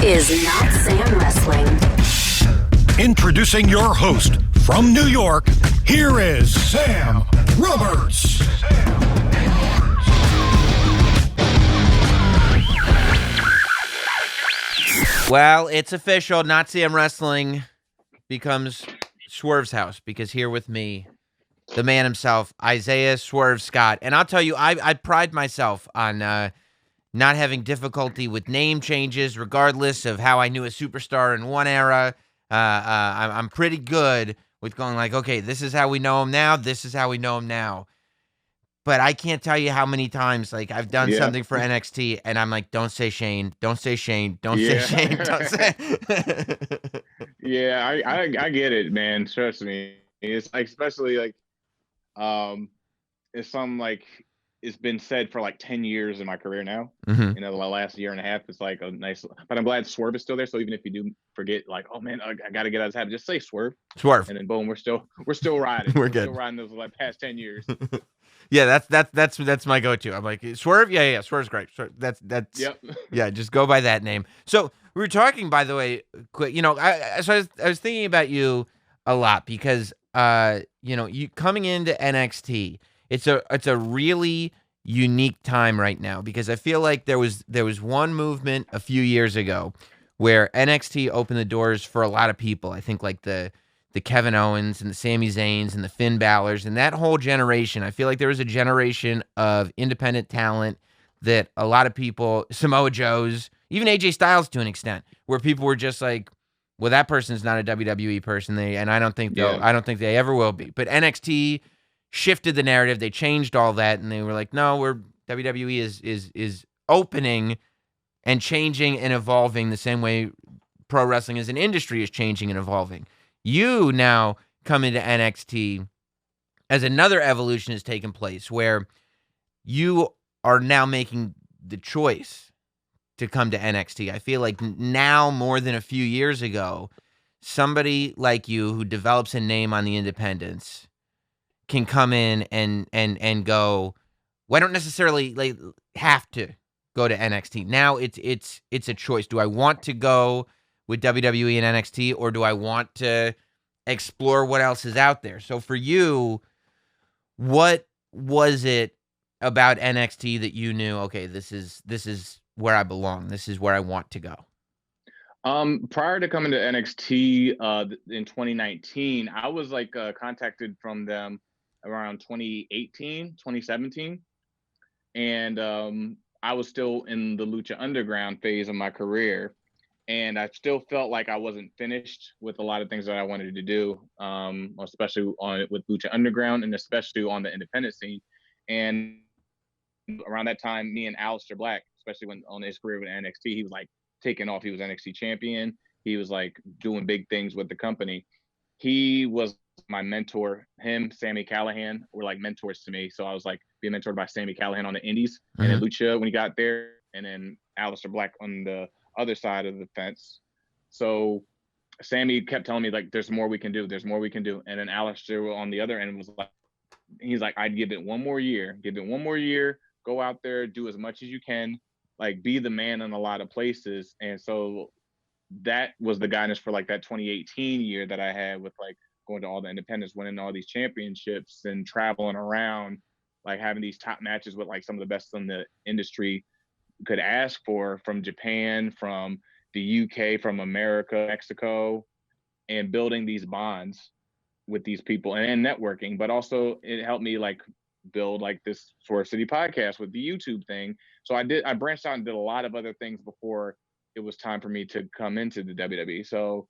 is Notsam Wrestling. Introducing your host from New York, here is Sam Roberts. Well, it's official. Notsam Wrestling becomes Swerve's house because here with me, the man himself, Isiah Swerve Scott. And I'll tell you, I pride myself on not having difficulty with name changes, regardless of how I knew a superstar in one era. I'm pretty good with going like, okay, this is how we know him now. This is how we know him now. But I can't tell you how many times like I've done something for NXT and I'm like, don't say Shane, don't say Shane, don't say Shane, don't say. Yeah, I get it, man. Trust me. It's like, especially like, it's some like it's been said for like 10 years in my career now. Mm-hmm. You know, the last year and a half, it's like a nice, but I'm glad Swerve is still there. So even if you do forget, like, oh man, I got to get out of this habit, just say Swerve. Swerve. And then boom, we're still riding. We're good. Still riding those like past 10 years. Yeah, that's my go-to. I'm like, Swerve? Yeah, Swerve's great. That's Yep. Yeah, just go by that name. So we were talking, by the way, quick, I was thinking about you a lot because you coming into NXT, it's a really unique time right now because I feel like there was one movement a few years ago where NXT opened the doors for a lot of people. I think like the Kevin Owens and the Sami Zayns and the Finn Balors and that whole generation. I feel like there was a generation of independent talent that a lot of people, Samoa Joes, even AJ Styles to an extent, where people were just like, well, that person's not a WWE person, and I don't think they ever will be. But NXT shifted the narrative. They changed all that, and they were like, no, WWE is opening and changing and evolving the same way pro wrestling as an industry is changing and evolving. You now come into NXT as another evolution has taken place where you are now making the choice to come to NXT. I feel like now more than a few years ago, somebody like you who develops a name on the independents can come in and go, well, I don't necessarily like have to go to NXT. Now it's a choice. Do I want to go with WWE and NXT, or do I want to explore what else is out there? So for you, what was it about NXT that you knew, okay, this is where I belong. This is where I want to go? Prior to coming to NXT in 2019, I was like contacted from them around 2018, 2017. And I was still in the Lucha Underground phase of my career. And I still felt like I wasn't finished with a lot of things that I wanted to do, especially with Lucha Underground and especially on the independent scene. And around that time, me and Aleister Black, especially when on his career with NXT, he was like taking off. He was NXT champion. He was like doing big things with the company. He was my mentor. Him, Sami Callihan were like mentors to me. So I was like being mentored by Sami Callihan on the indies and then Lucha when he got there, and then Aleister Black on the other side of the fence. So Sami kept telling me like, there's more we can do. There's more we can do. And then Aleister on the other end was like, he's like, I'd give it one more year, go out there, do as much as you can, like be the man in a lot of places. And so that was the guidance for like that 2018 year that I had with like going to all the independents, winning all these championships and traveling around, like having these top matches with like some of the best in the industry could ask for, from Japan, from the UK, from America, Mexico, and building these bonds with these people and networking. But also it helped me like build like this Swerve City podcast with the YouTube thing. So I branched out and did a lot of other things before it was time for me to come into the WWE. So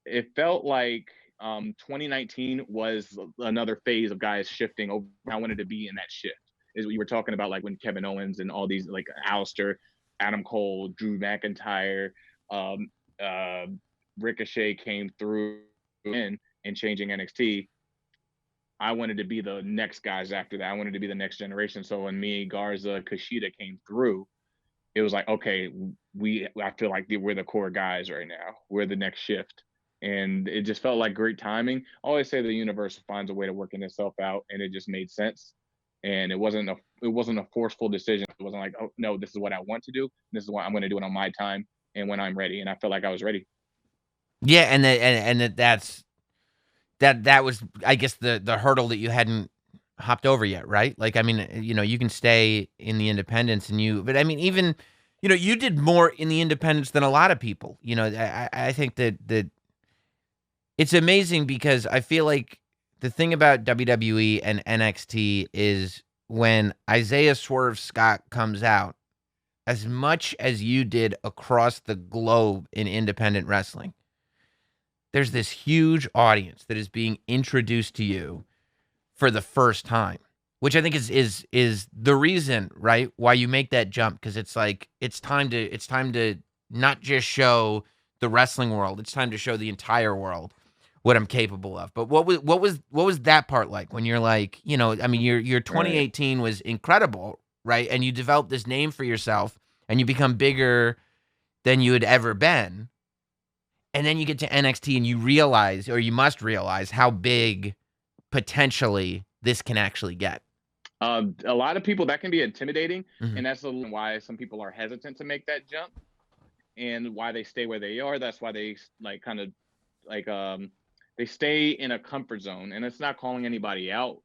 it felt like 2019 was another phase of guys shifting over. I wanted to be in that shift. Is we were talking about like when Kevin Owens and all these like Aleister, Adam Cole, Drew McIntyre, Ricochet came through and changing NXT. I wanted to be the next guys after that. I wanted to be the next generation. So when me, Garza, Kushida came through, it was like, okay, I feel like we're the core guys right now. We're the next shift. And it just felt like great timing. I always say the universe finds a way to working itself out, and it just made sense. And it wasn't a forceful decision. It wasn't like, oh no, this is what I want to do. This is what I'm going to do it on my time. and when I'm ready. And I felt like I was ready. Yeah, that was, I guess, the hurdle that you hadn't hopped over yet, right? Like, I mean, you can stay in the independents but I mean, even, you did more in the independents than a lot of people. I think that it's amazing because I feel like the thing about WWE and NXT is when Isiah Swerve Scott comes out, as much as you did across the globe in independent wrestling, there's this huge audience that is being introduced to you for the first time, which I think is the reason, right, why you make that jump, because it's like it's time to not just show the wrestling world, it's time to show the entire world what I'm capable of. But what was that part like when you're like, I mean, your 2018 was incredible, right? And you developed this name for yourself and you become bigger than you had ever been. And then you get to NXT and you realize, or you must realize, how big potentially this can actually get. A lot of people, that can be intimidating, Mhm. and that's why some people are hesitant to make that jump, and why they stay where they are. That's why they like kind of like they stay in a comfort zone, and it's not calling anybody out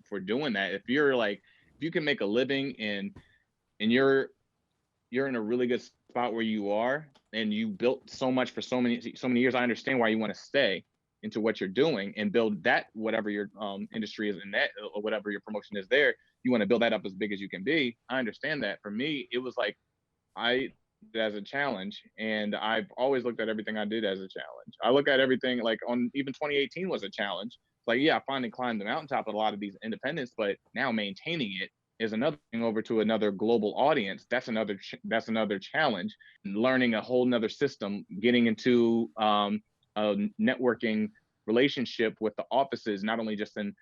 for doing that. If you can make a living and you're in a really good spot where you are, and you built so much for so many years, I understand why you want to stay into what you're doing and build that, whatever your industry is in that, or whatever your promotion is there, you want to build that up as big as you can be. I understand that. For me, it was like I as a challenge, and I've always looked at everything I did as a challenge. I look at everything like, on even 2018 was a challenge. Like, yeah, I finally climbed the mountaintop of a lot of these independents, but now maintaining it is another thing. Over to another global audience, that's another challenge. Learning a whole nother system, getting into a networking relationship with the offices, not only just in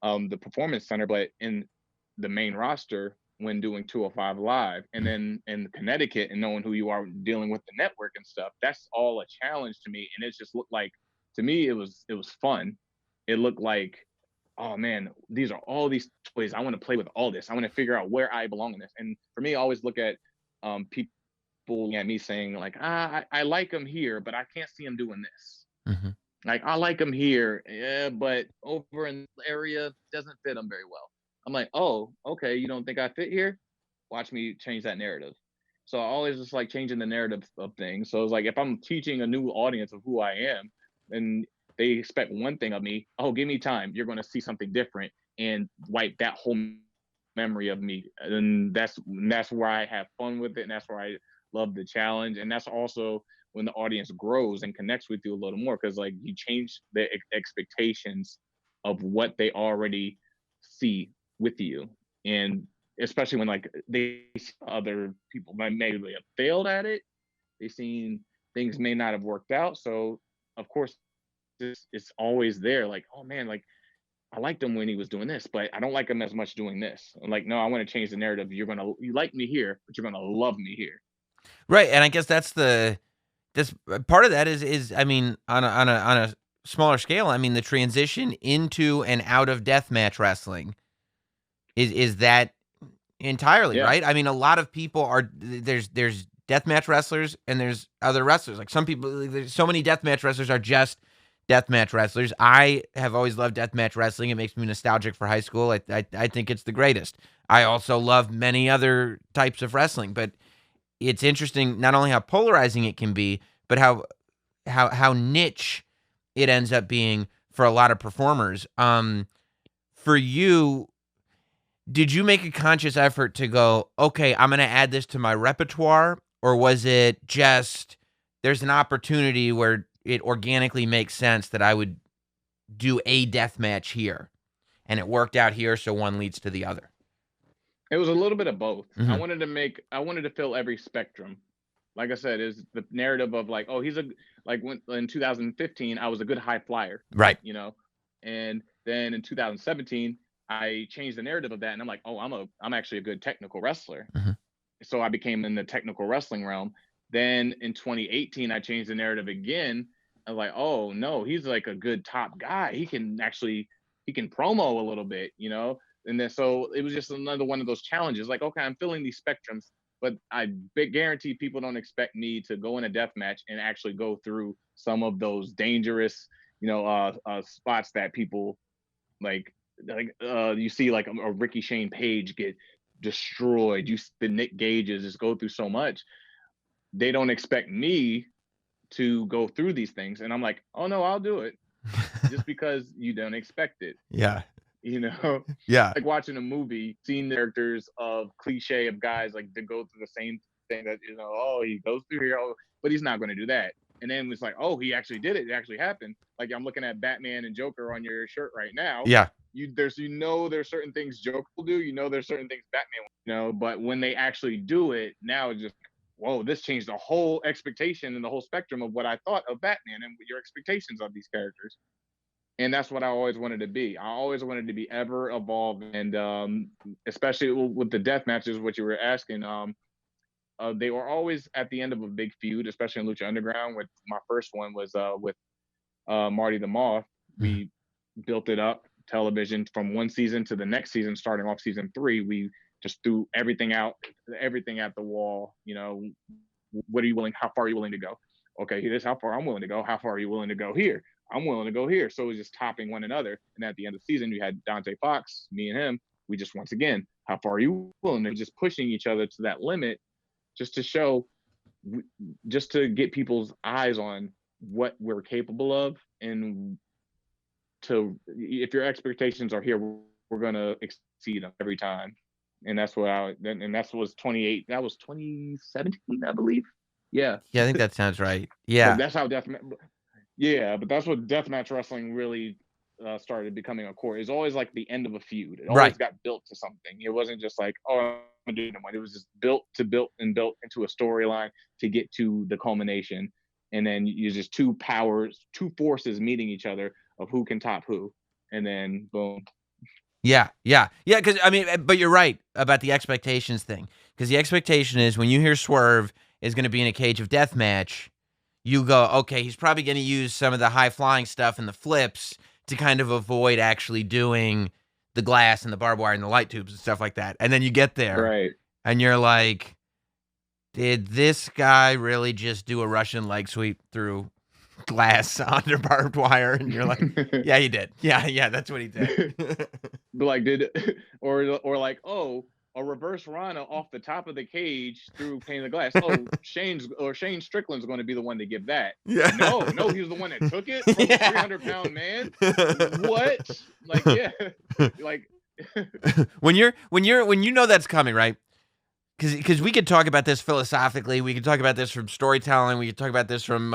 the performance center, but in the main roster when doing 205 Live, and then in Connecticut, and knowing who you are, dealing with the network and stuff. That's all a challenge to me. And it just looked like, to me, it was fun. It looked like, oh man, these are all these toys. I want to play with all this. I want to figure out where I belong in this. And for me, I always look at people at me saying like, I like him here, but I can't see him doing this. Mm-hmm. Like, I like him here, yeah, but over in the area doesn't fit him very well. I'm like, oh, okay, you don't think I fit here? Watch me change that narrative. So I always just like changing the narrative of things. So it's like, if I'm teaching a new audience of who I am, and they expect one thing of me, oh, give me time, you're going to see something different, and wipe that whole memory of me. And that's where I have fun with it, and that's where I love the challenge. And that's also when the audience grows and connects with you a little more, because like you change the expectations of what they already see with you. And especially when like they see other people maybe have failed at it, they've seen things may not have worked out. So of course it's always there, like, oh man, like I liked him when he was doing this, but I don't like him as much doing this. I'm like, no, I want to change the narrative. You like me here, but you're gonna love me here. Right, and I guess that's part of that is I mean, on a smaller scale, I mean, the transition into and out of deathmatch wrestling is that entirely, Yeah. right? I mean, a lot of people there's deathmatch wrestlers and there's other wrestlers. Like, some people, there's so many deathmatch wrestlers are just deathmatch wrestlers. I have always loved deathmatch wrestling. It makes me nostalgic for high school. I think it's the greatest. I also love many other types of wrestling, but it's interesting not only how polarizing it can be, but how niche it ends up being for a lot of performers. For you, did you make a conscious effort to go, okay, I'm going to add this to my repertoire? Or was it just, there's an opportunity where it organically makes sense that I would do a death match here, and it worked out here, so one leads to the other? It was a little bit of both. Mm-hmm. I wanted to fill every spectrum. Like I said, is the narrative of like, oh, when in 2015, I was a good high flyer, Right. and then in 2017, I changed the narrative of that, and I'm like, oh, I'm actually a good technical wrestler. Mm-hmm. So I became in the technical wrestling realm. Then in 2018, I changed the narrative again. I was like, oh no, he's like a good top guy. He can promo a little bit. And then so it was just another one of those challenges. Like, okay, I'm filling these spectrums. but I guarantee people don't expect me to go in a death match and actually go through some of those dangerous, spots that people like you see like a Ricky Shane Page get destroyed. The Nick Gages just go through so much. They don't expect me to go through these things, and I'm like, oh no, I'll do it, just because you don't expect it. Yeah. Yeah. Like watching a movie, seeing the characters of cliche of guys like to go through the same thing that oh, he goes through here, but he's not going to do that. And then it's like, oh, he actually did it. It actually happened. Like I'm looking at Batman and Joker on your shirt right now. Yeah. There's certain things Joker will do. There's certain things Batman will, but when they actually do it, now it's just, whoa, this changed the whole expectation and the whole spectrum of what I thought of Batman and your expectations of these characters. And that's what I always wanted to be. I always wanted to be ever evolving, and especially with the death matches, what you were asking. They were always at the end of a big feud, especially in Lucha Underground. With my first one was with Marty the Moth. We built it up television from one season to the next season. Starting off season 3, we just threw everything at the wall. What are you willing? How far are you willing to go? Okay, here's how far I'm willing to go. How far are you willing to go here? I'm willing to go here. So it was just topping one another. And at the end of the season, you had Dante Fox, me and him. We just, once again, how far are you willing? And just pushing each other to that limit, just to show, just to get people's eyes on what we're capable of. And if your expectations are here, we're going to exceed them every time. And that's what that was 2017, I believe. Yeah. Yeah, I think that sounds right. Yeah. But that's how but that's what deathmatch wrestling really started becoming a core. It's always like the end of a feud. It always got built to something. It wasn't just like, oh, I'm doing one. It was just built into a storyline to get to the culmination. And then you just two forces meeting each other of who can top who. And then boom. Yeah. Because but you're right about the expectations thing. Because the expectation is when you hear Swerve is going to be in a cage of death match, you go, okay, he's probably going to use some of the high flying stuff and the flips to kind of avoid actually doing the glass and the barbed wire and the light tubes and stuff like that. And then you get there, right? And you're like, did this guy really just do a Russian leg sweep through glass under barbed wire? And you're like, yeah, he did. Yeah, that's what he did. But like, or like, oh, a reverse Rana off the top of the cage through pane of glass. Oh, Shane Strickland's going to be the one to give that. Yeah. No, he was the one that took it from the 300-pound man. What? Like, yeah, like when you know that's coming, right? Because we could talk about this philosophically, we could talk about this from storytelling, we could talk about this from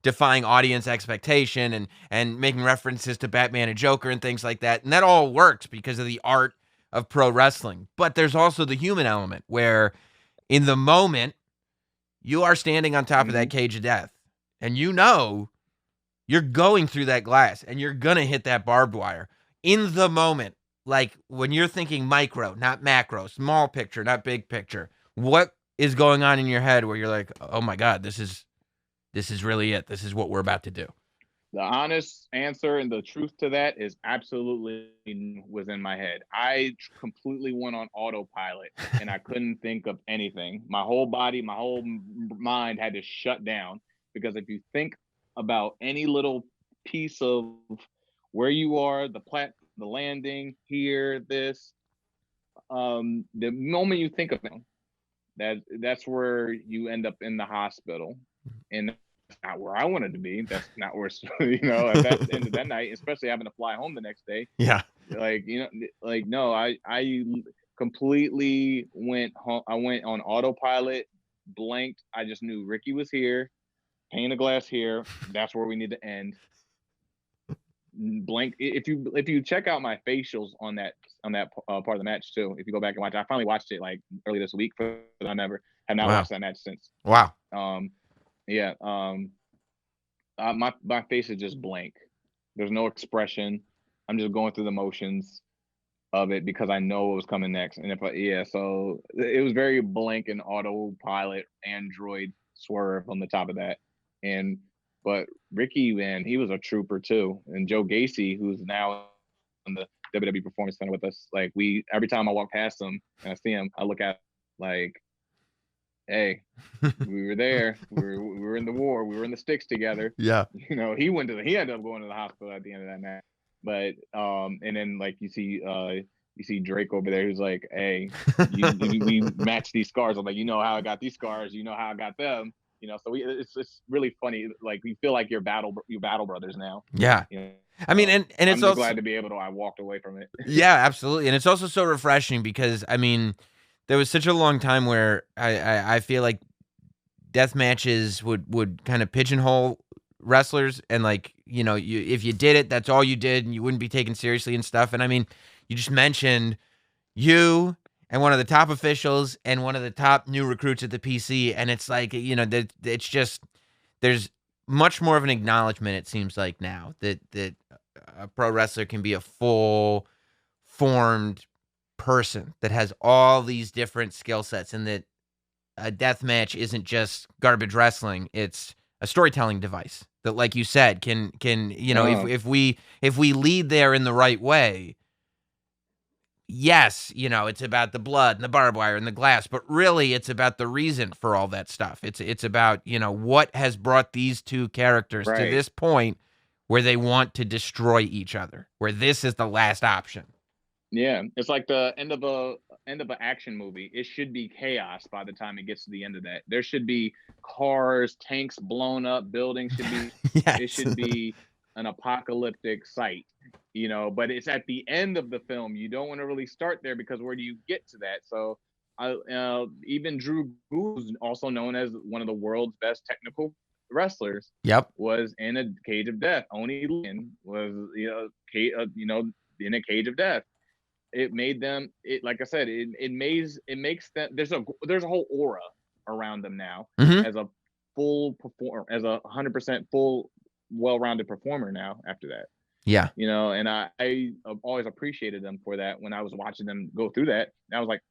defying audience expectation and making references to Batman and Joker and things like that, and that all works because of the art of pro wrestling. But there's also the human element where in the moment you are standing on top of that cage of death and you're going through that glass and you're going to hit that barbed wire in the moment. Like when you're thinking micro, not macro, small picture, not big picture, what is going on in your head where you're like, oh my God, this is really it. This is what we're about to do. The honest answer and the truth to that is absolutely was in my head. I completely went on autopilot and I couldn't think of anything. My whole body, my whole mind had to shut down, because if you think about any little piece of where you are, the landing here, the moment you think of them, that's where you end up in the hospital. And that's not where I wanted to be. That's not where, at the end of that night, especially having to fly home the next day. Yeah. No, I completely went home. I went on autopilot, blanked. I just knew Ricky was here, pane of glass here. That's where we need to end. Blank. If you check out my facials on that part of the match too, if you go back and watch, I finally watched it like early this week, but I have not watched that match since. Wow. My face is just blank. There's no expression. I'm just going through the motions of it because I know what was coming next. And so it was very blank and autopilot Android Swerve on the top of that. But Ricky, man, he was a trooper too. And Joe Gacy, who's now in the WWE Performance Center with us, like every time I walk past him and I see him, I look at like, Hey, we were there. We were in the war. We were in the sticks together. Yeah. He he ended up going to the hospital at the end of that match. But and then like you see Drake over there who's like, hey, we match these scars. I'm like, you know how I got these scars, you know how I got them. So it's really funny. Like we feel like you're battle brothers now. Yeah. I mean, and I'm it's just also glad to be able to. I walked away from it. yeah, absolutely, and it's also so refreshing because I mean, there was such a long time where I feel like death matches would kind of pigeonhole wrestlers, and like if you did it, that's all you did, and you wouldn't be taken seriously and stuff. And I mean, you just mentioned you and one of the top officials and one of the top new recruits at the PC, and it's like it's just there's much more of an acknowledgement. It seems like now that a pro wrestler can be a full formed person that has all these different skill sets, and that a death match isn't just garbage wrestling. It's a storytelling device that, like you said, can if we lead there in the right way, yes, it's about the blood and the barbed wire and the glass, but really it's about the reason for all that stuff. It's about, what has brought these two characters to Right. this point where they want to destroy each other, where this is the last option. Yeah, it's like the end of an action movie. It should be chaos by the time it gets to the end of that. There should be cars, tanks blown up, buildings should be Yes. it should be an apocalyptic sight, but it's at the end of the film. You don't want to really start there because where do you get to that? So even Drew Gulak, also known as one of the world's best technical wrestlers, Yep. was in a cage of death. Oni Lin was in a cage of death. It made them, like I said, it makes them, there's a whole aura around them now as a full performer, as a 100% full, well-rounded performer now after that. Yeah. And I always appreciated them for that. When I was watching them go through that, I was like,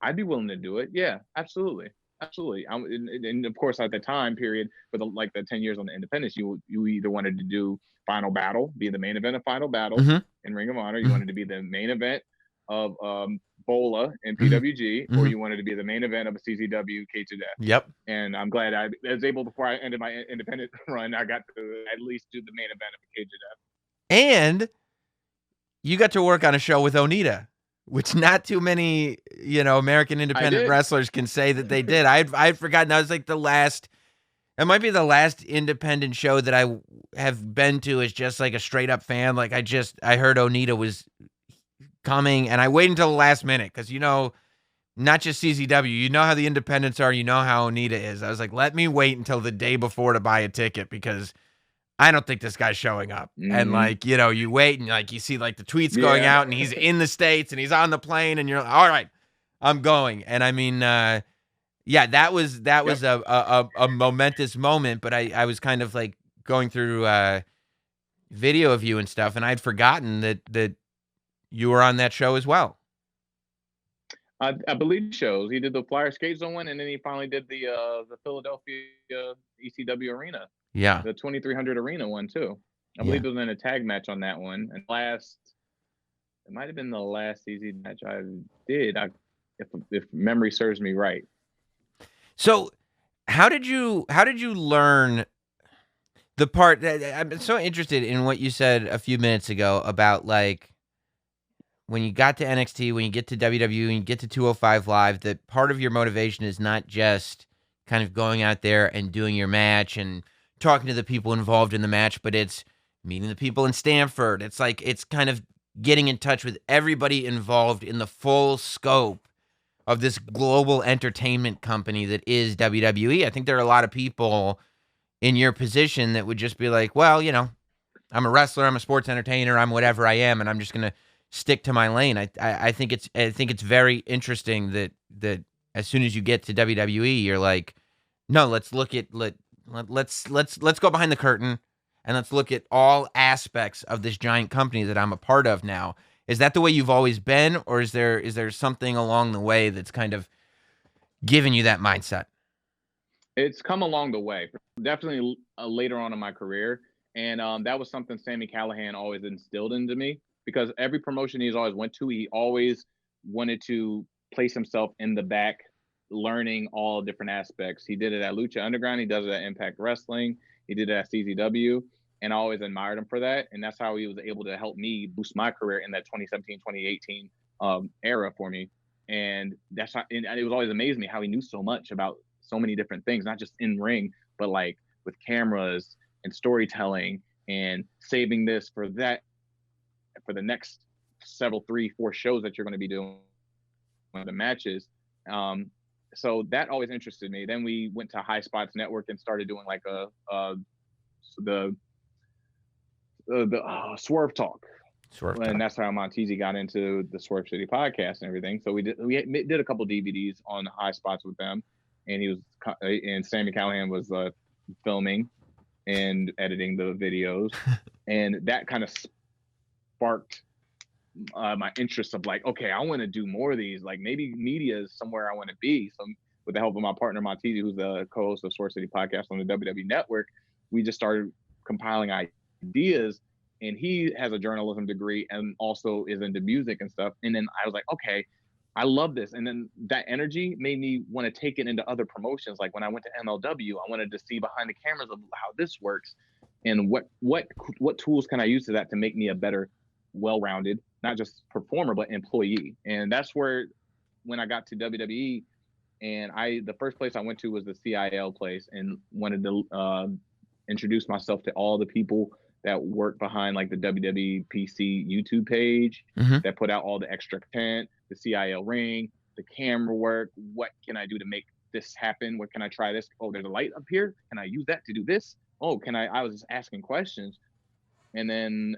I'd be willing to do it. Yeah, absolutely. And of course, at the time period, for the 10 years on the independents, you either wanted to do Final Battle, be the main event of Final Battle in Ring of Honor. You wanted to be the main event of Bola and PWG, or you wanted to be the main event of a CZW Cage of Death. Yep. And I'm glad I was able, before I ended my independent run, I got to at least do the main event of a Cage of Death. And you got to work on a show with Onita, which not too many, American independent wrestlers can say that they did. I'd forgotten. That was like it might be the last independent show that I have been to as just like a straight up fan. Like I heard Onita was coming, and I waited until the last minute because not just CZW, you know how the independents are, you know how Onita is. I was like, let me wait until the day before to buy a ticket because I don't think this guy's showing up. And like, you wait and like you see like the tweets going out and he's in the States and he's on the plane and you're like, all right, I'm going. And I mean, that was a momentous moment, but I was kind of like going through video of you and stuff, and I'd forgotten that you were on that show as well. I believe shows. He did the Flyer Skate Zone one, and then he finally did the Philadelphia ECW Arena. Yeah. The 2300 Arena one too. I believe it was in a tag match on that one. And it might have been the last CZ match I did, if memory serves me right. So, how did you learn the part that I'm so interested in what you said a few minutes ago about like when you got to NXT, when you get to WWE, when you get to 205 Live, that part of your motivation is not just kind of going out there and doing your match and talking to the people involved in the match, but it's meeting the people in Stamford. It's like, it's kind of getting in touch with everybody involved in the full scope of this global entertainment company that is WWE. I think there are a lot of people in your position that would just be like, well, I'm a wrestler, I'm a sports entertainer, I'm whatever I am, and I'm just going to stick to my lane. I think it's very interesting that as soon as you get to WWE, you're like, no, let's go behind the curtain and let's look at all aspects of this giant company that I'm a part of now. Is that the way you've always been, or is there something along the way that's kind of given you that mindset? It's come along the way, definitely later on in my career, and that was something Sami Callihan always instilled into me, because every promotion he's always went to, he always wanted to place himself in the back, learning all different aspects. He did it at Lucha Underground. He does it at Impact Wrestling. He did it at CZW. And I always admired him for that. And that's how he was able to help me boost my career in that 2017, 2018 era for me. And that's how, and it was always amazing me how he knew so much about so many different things, not just in ring, but like with cameras and storytelling and saving this for that, for the next several 3-4 shows that you're going to be doing, the matches. So that always interested me. Then we went to High Spots Network and started doing like the Swerve Talk. Swerve And Talk. that's how Montezi got into the Swerve City podcast and everything. So we did a couple DVDs on High Spots with them, and Sammy Callahan was filming and editing the videos, and that kind of sparked my interest of like, okay, I want to do more of these. Like maybe media is somewhere I want to be. So with the help of my partner Montezi, who's the co-host of Swerve City podcast on the WWE Network, we just started compiling ideas. And he has a journalism degree and also is into music and stuff. And then I was like, okay, I love this. And then that energy made me want to take it into other promotions. Like when I went to MLW, I wanted to see behind the cameras of how this works and what tools can I use to that to make me a better, well-rounded, not just performer, but employee. And that's where, when I got to WWE, and the first place I went to was the CIL place, and wanted to introduce myself to all the people that work behind like the WWE PC YouTube page, that put out all the extra content, the CIL ring, the camera work. What can I do to make this happen? What can I try this? Oh, there's a light up here. Can I use that to do this? Oh, I was just asking questions. And then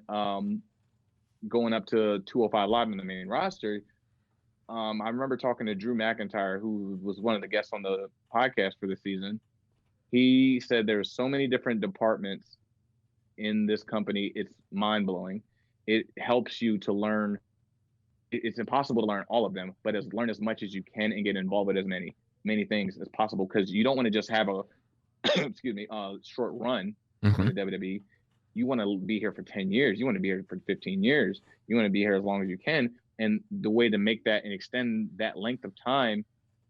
going up to 205 Live in the main roster, I remember talking to Drew McIntyre, who was one of the guests on the podcast for the season. He said there's so many different departments in this company, it's mind-blowing. It helps you to learn. It's impossible to learn all of them, but learn as much as you can and get involved with as many things as possible, because you don't want to just have a short run in the WWE. You want to be here for 10 years. You want to be here for 15 years. You want to be here as long as you can. And the way to make that and extend that length of time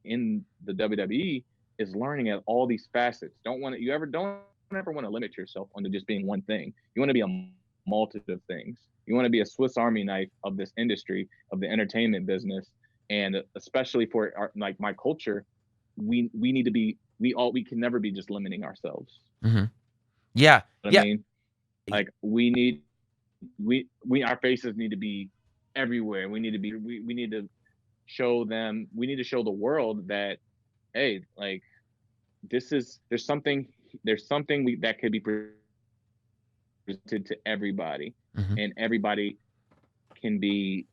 in the WWE is learning at all these facets. Don't ever want to limit yourself onto just being one thing. You want to be a multitude of things. You want to be a Swiss Army knife of this industry, of the entertainment business. And especially for like my culture, we need to be, we can never be just limiting ourselves. Yeah. I mean, like our faces need to be everywhere. We need to show the world that, hey, like there's something that could be presented to everybody, and everybody can be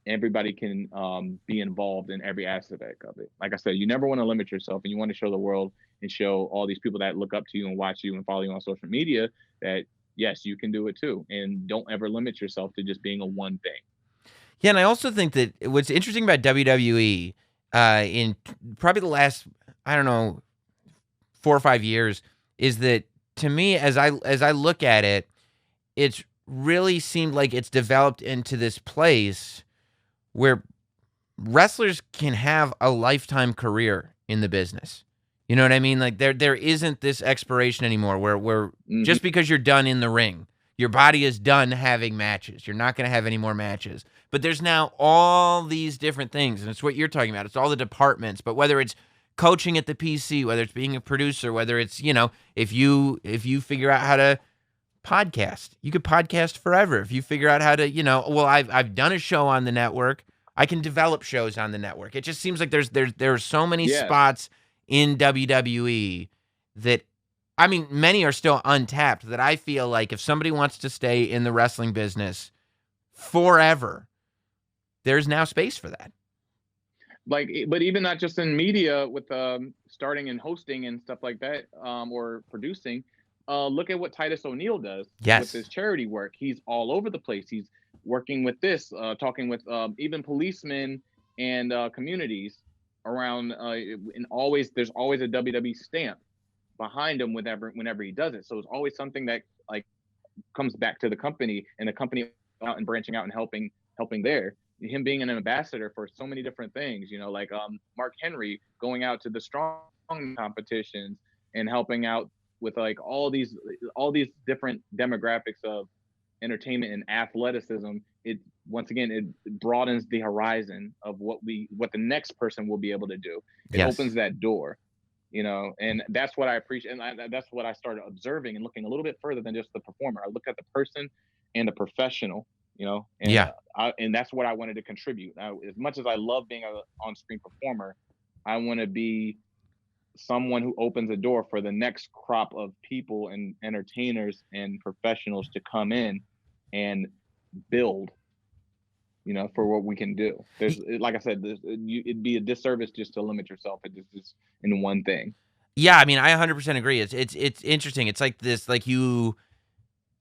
involved in every aspect of it. Like I said, you never want to limit yourself, and you want to show the world and show all these people that look up to you and watch you and follow you on social media that yes, you can do it too. And don't ever limit yourself to just being a one thing. Yeah, and I also think that what's interesting about WWE in probably the last, I don't know, 4 or 5 years is that, to me, as I look at it, it's really seemed like it's developed into this place where wrestlers can have a lifetime career in the business. You know what I mean? Like there isn't this expiration anymore where just because you're done in the ring, your body is done having matches. You're not going to have any more matches. But there's now all these different things, and it's what you're talking about. It's all the departments, but whether it's coaching at the PC, whether it's being a producer, whether it's, if you figure out how to podcast, you could podcast forever. If you figure out how to, I've done a show on the network, I can develop shows on the network. It just seems like there are so many spots in WWE that, I mean, many are still untapped, that I feel like if somebody wants to stay in the wrestling business forever, there's now space for that. Like, but even not just in media with starting and hosting and stuff like that, or producing. Look at what Titus O'Neil does with his charity work. He's all over the place. He's working with this, talking with even policemen and communities around, and there's always a WWE stamp behind him whenever he does it. So it's always something that like comes back to the company, and the company out and branching out and helping there. him being an ambassador for so many different things, like Mark Henry going out to the strong competitions and helping out with like all these different demographics of entertainment and athleticism. It once again, it broadens the horizon of what the next person will be able to do. It opens that door, and that's what I appreciate. And that's what I started observing and looking a little bit further than just the performer. I look at the person and the professional, and and that's what I wanted to contribute. Now, as much as I love being an on-screen performer, I want to be someone who opens a door for the next crop of people and entertainers and professionals to come in and build, for what we can do. There's, like I said, it'd be a disservice just to limit yourself just in one thing. Yeah, I mean, I 100% agree. It's interesting. It's like this, like you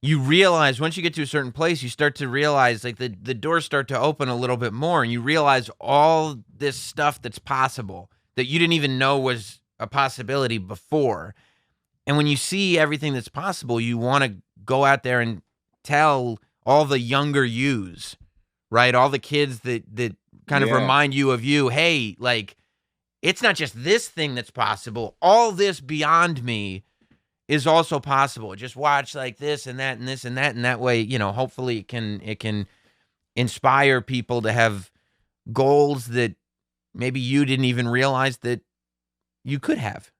realize once you get to a certain place, you start to realize like the doors start to open a little bit more, and you realize all this stuff that's possible that you didn't even know was a possibility before. And when you see everything that's possible, you want to go out there and tell all the younger yous, right? All the kids that kind of remind you of you, hey, like, it's not just this thing that's possible. All this beyond me is also possible. Just watch like this and that and this and that, and that way, hopefully it can inspire people to have goals that maybe you didn't even realize that you could have.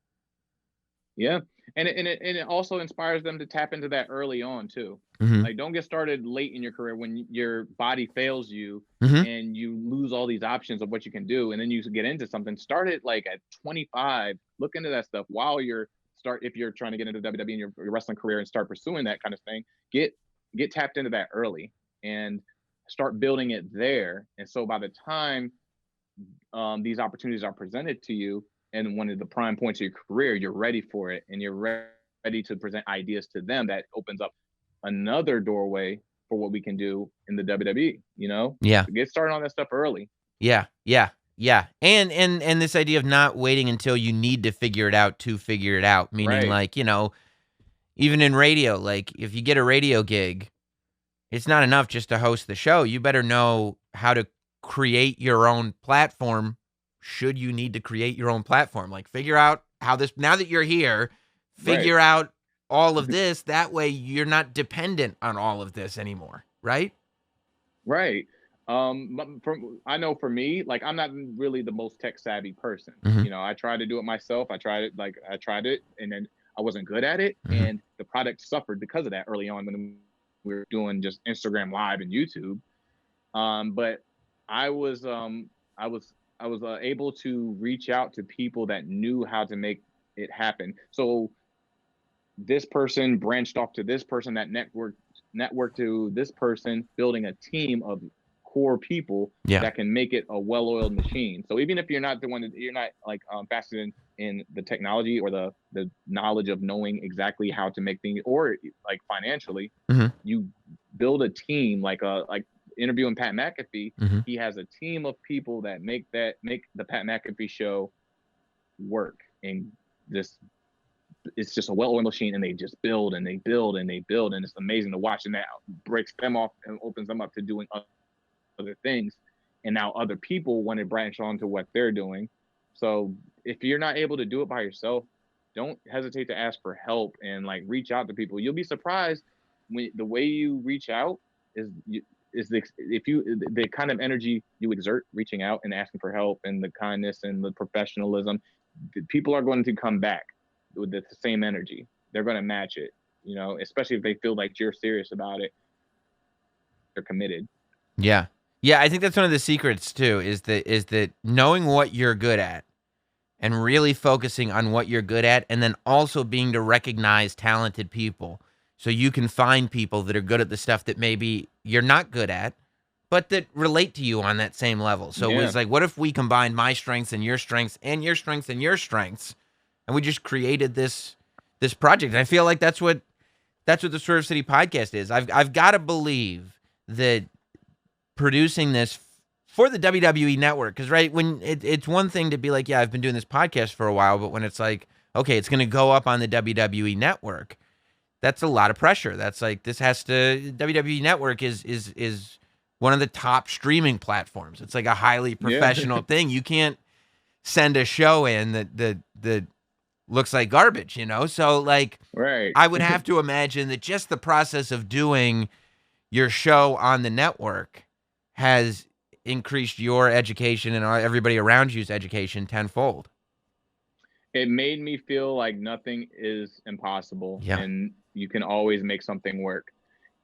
Yeah. And it also inspires them to tap into that early on too. Mm-hmm. Like, don't get started late in your career when your body fails you Mm-hmm. and you lose all these options of what you can do, and then you get into something. Start it like at 25. Look into that stuff while if you're trying to get into WWE in your wrestling career and start pursuing that kind of thing. Get tapped into that early and start building it there. And so by the time these opportunities are presented to you, and one of the prime points of your career, you're ready for it, and you're ready to present ideas to them that opens up another doorway for what we can do in the WWE, Yeah. Get started on that stuff early. Yeah. And this idea of not waiting until you need to figure it out to figure it out, meaning like, even in radio, like if you get a radio gig, it's not enough just to host the show. You better know how to create your own platform. Should you need to create your own platform? Like, figure out how this, now that you're here, figure out all of this. That way you're not dependent on all of this anymore. Right. Right. I know for me, like, I'm not really the most tech savvy person. Mm-hmm. I tried to do it myself. I tried it and then I wasn't good at it. Mm-hmm. And the product suffered because of that early on when we were doing just Instagram Live and YouTube. But I was able to reach out to people that knew how to make it happen. So this person branched off to this person, that network to this person, building a team of core people that can make it a well-oiled machine. So even if you're not the one that you're not like fasted in the technology or the knowledge of knowing exactly how to make things, or like financially, you build a team like interviewing Pat McAfee. He has a team of people that make the Pat McAfee show work, and it's just a well-oiled machine, and they just build and they build and they build, and it's amazing to watch. And that breaks them off and opens them up to doing other things, and now other people want to branch on to what they're doing. So if you're not able to do it by yourself, don't hesitate to ask for help and like reach out to people. You'll be surprised when the way you reach out is the kind of energy you exert reaching out and asking for help, and the kindness and the professionalism. People are going to come back with the same energy. They're going to match it, especially if they feel like you're serious about it. They're committed. Yeah. I think that's one of the secrets too, is that knowing what you're good at and really focusing on what you're good at, and then also being to recognize talented people. So you can find people that are good at the stuff that maybe you're not good at, but that relate to you on that same level. So it's like, what if we combined my strengths and your strengths and your strengths and your strengths, and we just created this project? And I feel like that's what the Swerve City podcast is. I've got to believe that producing this for the WWE network, because when it's one thing to be like, yeah, I've been doing this podcast for a while, but when it's like, okay, it's going to go up on the WWE network, that's a lot of pressure. That's like, this has to, WWE network is one of the top streaming platforms. It's like a highly professional thing. You can't send a show in that looks like garbage, So like Right. I would have to imagine that just the process of doing your show on the network has increased your education and everybody around you's education tenfold. It made me feel like nothing is impossible, Yeah. and you can always make something work.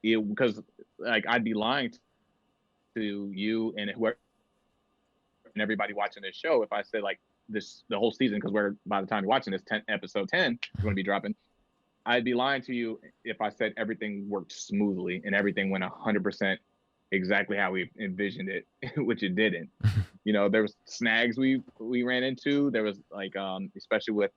Because like I'd be lying to you and whoever and everybody watching this show if I say like the whole season, because we're by the time you're watching this episode 10 we're going to be dropping. I'd be lying to you if I said everything worked smoothly and everything went 100% exactly how we envisioned it, which it didn't. There was snags we ran into. There was like especially with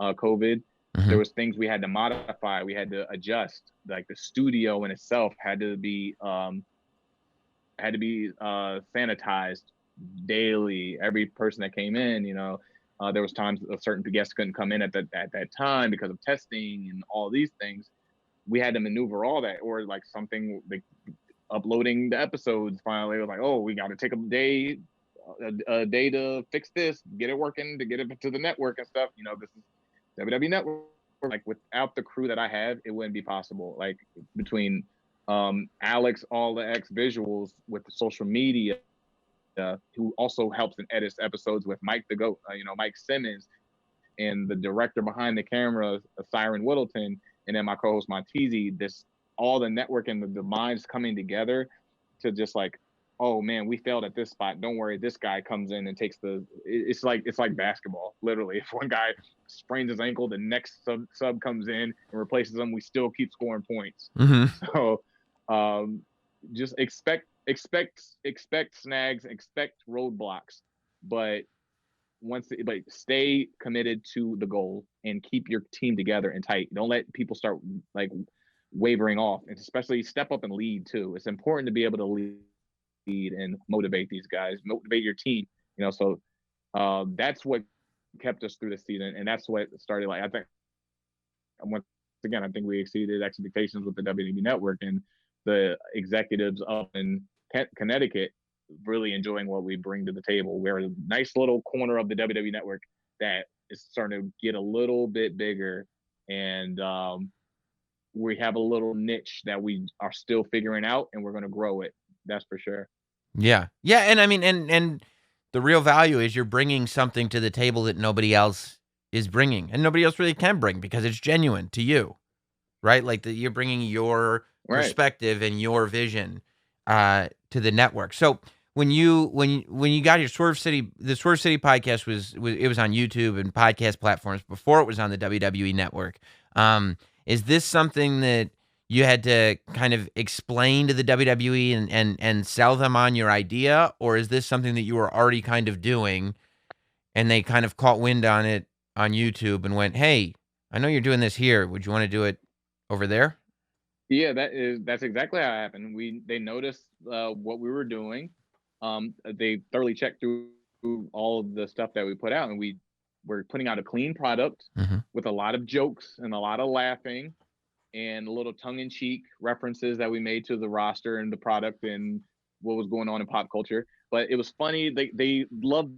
COVID, there was things we had to modify, we had to adjust. Like the studio in itself had to be sanitized daily. Every person that came in, there was times a certain guests couldn't come in at that time because of testing and all these things. We had to maneuver all that, or like something like uploading the episodes. Finally, it was like, oh, we got to take a day to fix this, get it working, to get it to the network and stuff. This is WWE Network. Like without the crew that I have, it wouldn't be possible. Like between Alex, all the X visuals with the social media, who also helps and edits episodes with Mike the Goat, Mike Simmons, and the director behind the camera, Siren Whittleton, and then my co-host Montezi. This all the network and the minds coming together to just like, oh man, we failed at this spot. Don't worry, this guy comes in and takes it's like basketball, literally. If one guy sprains his ankle, the next sub comes in and replaces him. We still keep scoring points. So just expect snags, expect roadblocks, but stay committed to the goal and keep your team together and tight. Don't let people start like wavering off, and especially step up and lead too. It's important to be able to lead and motivate these guys, motivate your team. So that's what kept us through the season, and that's what started. Like I think once again, I think we exceeded expectations with the WWE Network, and the executives up in Connecticut really enjoying what we bring to the table. We're a nice little corner of the WWE Network that is starting to get a little bit bigger, and we have a little niche that we are still figuring out, and we're going to grow it. That's for sure. Yeah. And I mean, and the real value is you're bringing something to the table that nobody else is bringing, and nobody else really can bring because it's genuine to you, right? Like you're bringing your perspective and your vision to the network. So when you got your the Swerve City podcast was it was on YouTube and podcast platforms before it was on the WWE Network. Is this something that you had to kind of explain to the WWE and sell them on your idea, or is this something that you were already kind of doing and they kind of caught wind on it on YouTube and went, "Hey, I know you're doing this here. Would you want to do it over there?" Yeah, that's exactly how it happened. They noticed what we were doing. They thoroughly checked through all of the stuff that we put out, and we're putting out a clean product with a lot of jokes and a lot of laughing and a little tongue-in-cheek references that we made to the roster and the product and what was going on in pop culture. But it was funny. They loved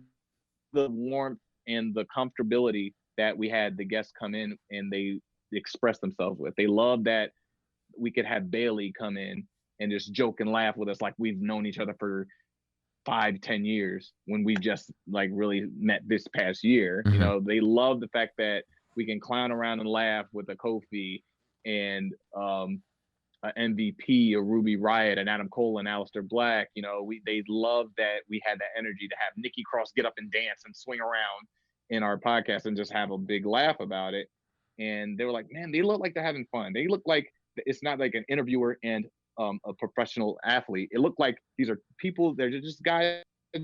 the warmth and the comfortability that we had the guests come in and they express themselves with. They loved that we could have Bailey come in and just joke and laugh with us like we've known each other for 5-10 years when we just like really met this past year. They love the fact that we can clown around and laugh with a Kofi and an MVP, a Ruby Riott, and Adam Cole and Aleister Black. They love that we had that energy to have Nikki Cross get up and dance and swing around in our podcast and just have a big laugh about it. And they were like, man, they look like they're having fun. They look like it's not like an interviewer and a professional athlete. It looked like these are people, they're just guys,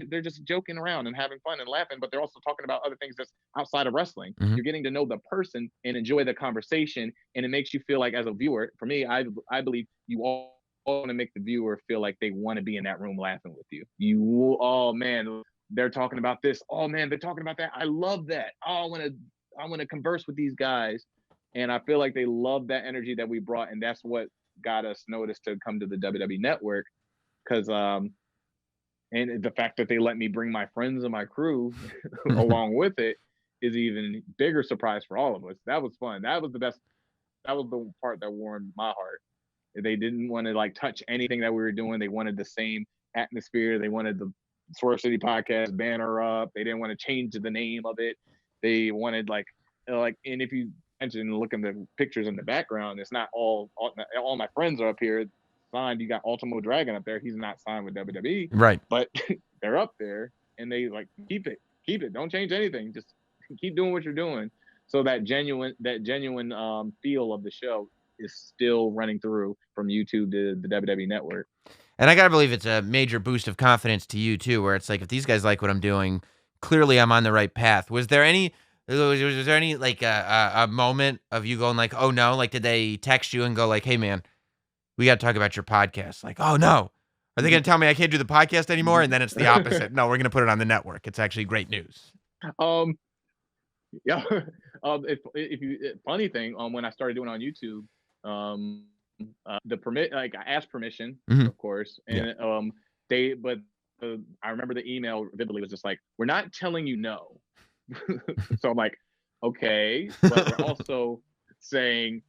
they're just joking around and having fun and laughing, but they're also talking about other things that's outside of wrestling. You're getting to know the person and enjoy the conversation, and it makes you feel like, as a viewer, for me, I believe you all want to make the viewer feel like they want to be in that room laughing with you. Oh man, they're talking about this. Oh man, they're talking about that. I love that. Oh, I want to converse with these guys. And I feel like they love that energy that we brought, and that's what got us noticed to come to the WWE Network. because and the fact that they let me bring my friends and my crew along with it is even bigger surprise for all of us. That was fun. That was the best. That was the part that warmed my heart. They didn't want to like touch anything that we were doing. They wanted the same atmosphere. They wanted the Swerve City podcast banner up. They didn't want to change the name of it. They wanted like, and if you mention and look at the pictures in the background, it's not all my friends are up here signed. You got Ultimo Dragon up there. He's not signed with WWE, Right. but they're up there, and they like keep it. Don't change anything. Just keep doing what you're doing. So that genuine feel of the show is still running through from YouTube to the WWE Network. And I gotta believe it's a major boost of confidence to you too, where it's like, if these guys like what I'm doing, clearly I'm on the right path. Was there any like a moment of you going like, oh no, like did they text you and go like, hey man, we got to talk about your podcast? Like, oh no, are they gonna tell me I can't do the podcast anymore? And then it's the opposite. No, we're gonna put it on the network. It's actually great news. Yeah. If you funny thing, when I started doing it on YouTube, I asked permission, of course, and I remember the email vividly was just like, we're not telling you no. So I'm like, okay, but we're also saying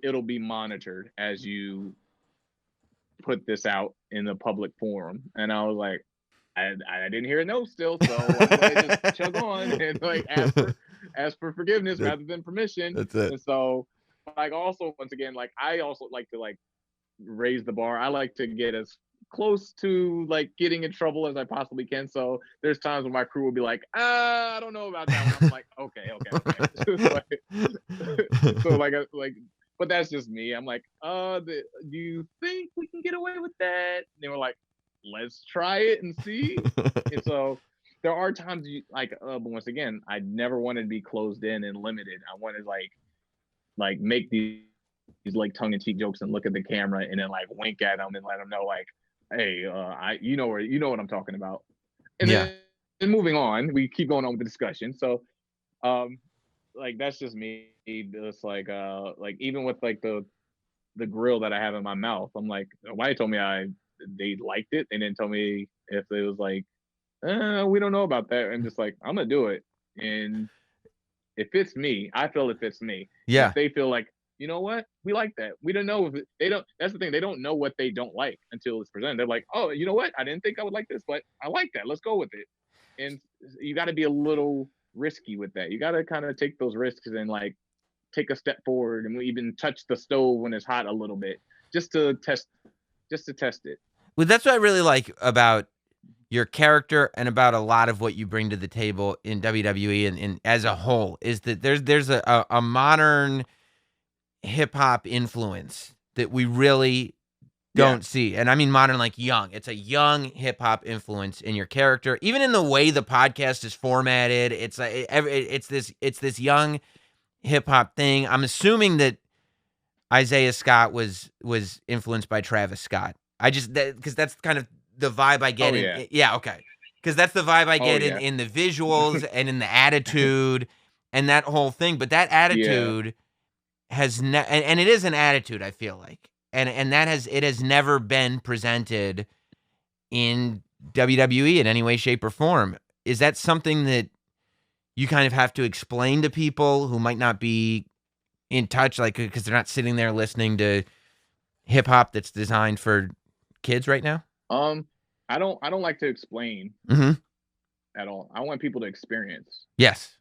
it'll be monitored as you put this out in the public forum. And I was like, I didn't hear a no still, so I just chug on and like ask for forgiveness rather than permission. That's it. And so, like, also once again, like I also like to like raise the bar. I like to get as close to like getting in trouble as I possibly can. So there's times when my crew will be like, I don't know about that one. I'm like, okay. So like, but that's just me. I'm like, do you think we can get away with that? And they were like, let's try it and see. And so there are times but once again, I never wanted to be closed in and limited. I wanted to like make these like tongue-in-cheek jokes and look at the camera and then like wink at them and let them know like, hey, you know what I'm talking about. And then moving on, we keep going on with the discussion. So like that's just me. Just like even with like the grill that I have in my mouth, I'm like, nobody told me they liked it. They didn't tell me if it was like, we don't know about that. I'm just like, I'm gonna do it, and it fits me. I feel it fits me. Yeah. If they feel like, you know what, we like that. We don't know if they don't. That's the thing. They don't know what they don't like until it's presented. They're like, oh, you know what? I didn't think I would like this, but I like that. Let's go with it. And you got to be a little risky with that. You got to kind of take those risks and like take a step forward and even touch the stove when it's hot a little bit, just to test it. Well, that's what I really like about your character and about a lot of what you bring to the table in WWE and as a whole is that there's a modern hip hop influence that we really don't see. And I mean modern, like young. It's a young hip hop influence in your character, even in the way the podcast is formatted. It's this young hip hop thing. I'm assuming that Isiah Scott was influenced by Travis Scott. Because that's kind of the vibe I get. Okay. Because that's the vibe I get in the visuals and in the attitude and that whole thing. But that attitude has and it is an attitude, I feel like, and it has never been presented in WWE in any way, shape, or form. Is that something that you kind of have to explain to people who might not be in touch, like because they're not sitting there listening to hip hop that's designed for kids right now? I don't like to explain at all. I want people to experience. Yes.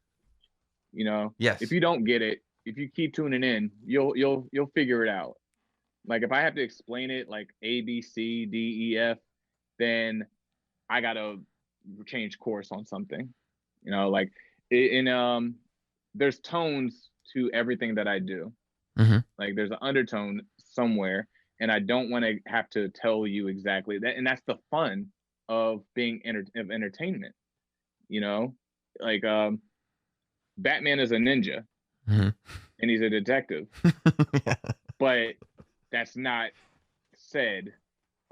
You know. Yes. If you don't get it, if you keep tuning in, you'll figure it out. Like if I have to explain it like A, B, C, D, E, F, then I gotta change course on something. You know, like there's tones to everything that I do. Like there's an undertone somewhere, and I don't want to have to tell you exactly that. And that's the fun of being of entertainment. You know, like Batman is a ninja. And he's a detective. But that's not said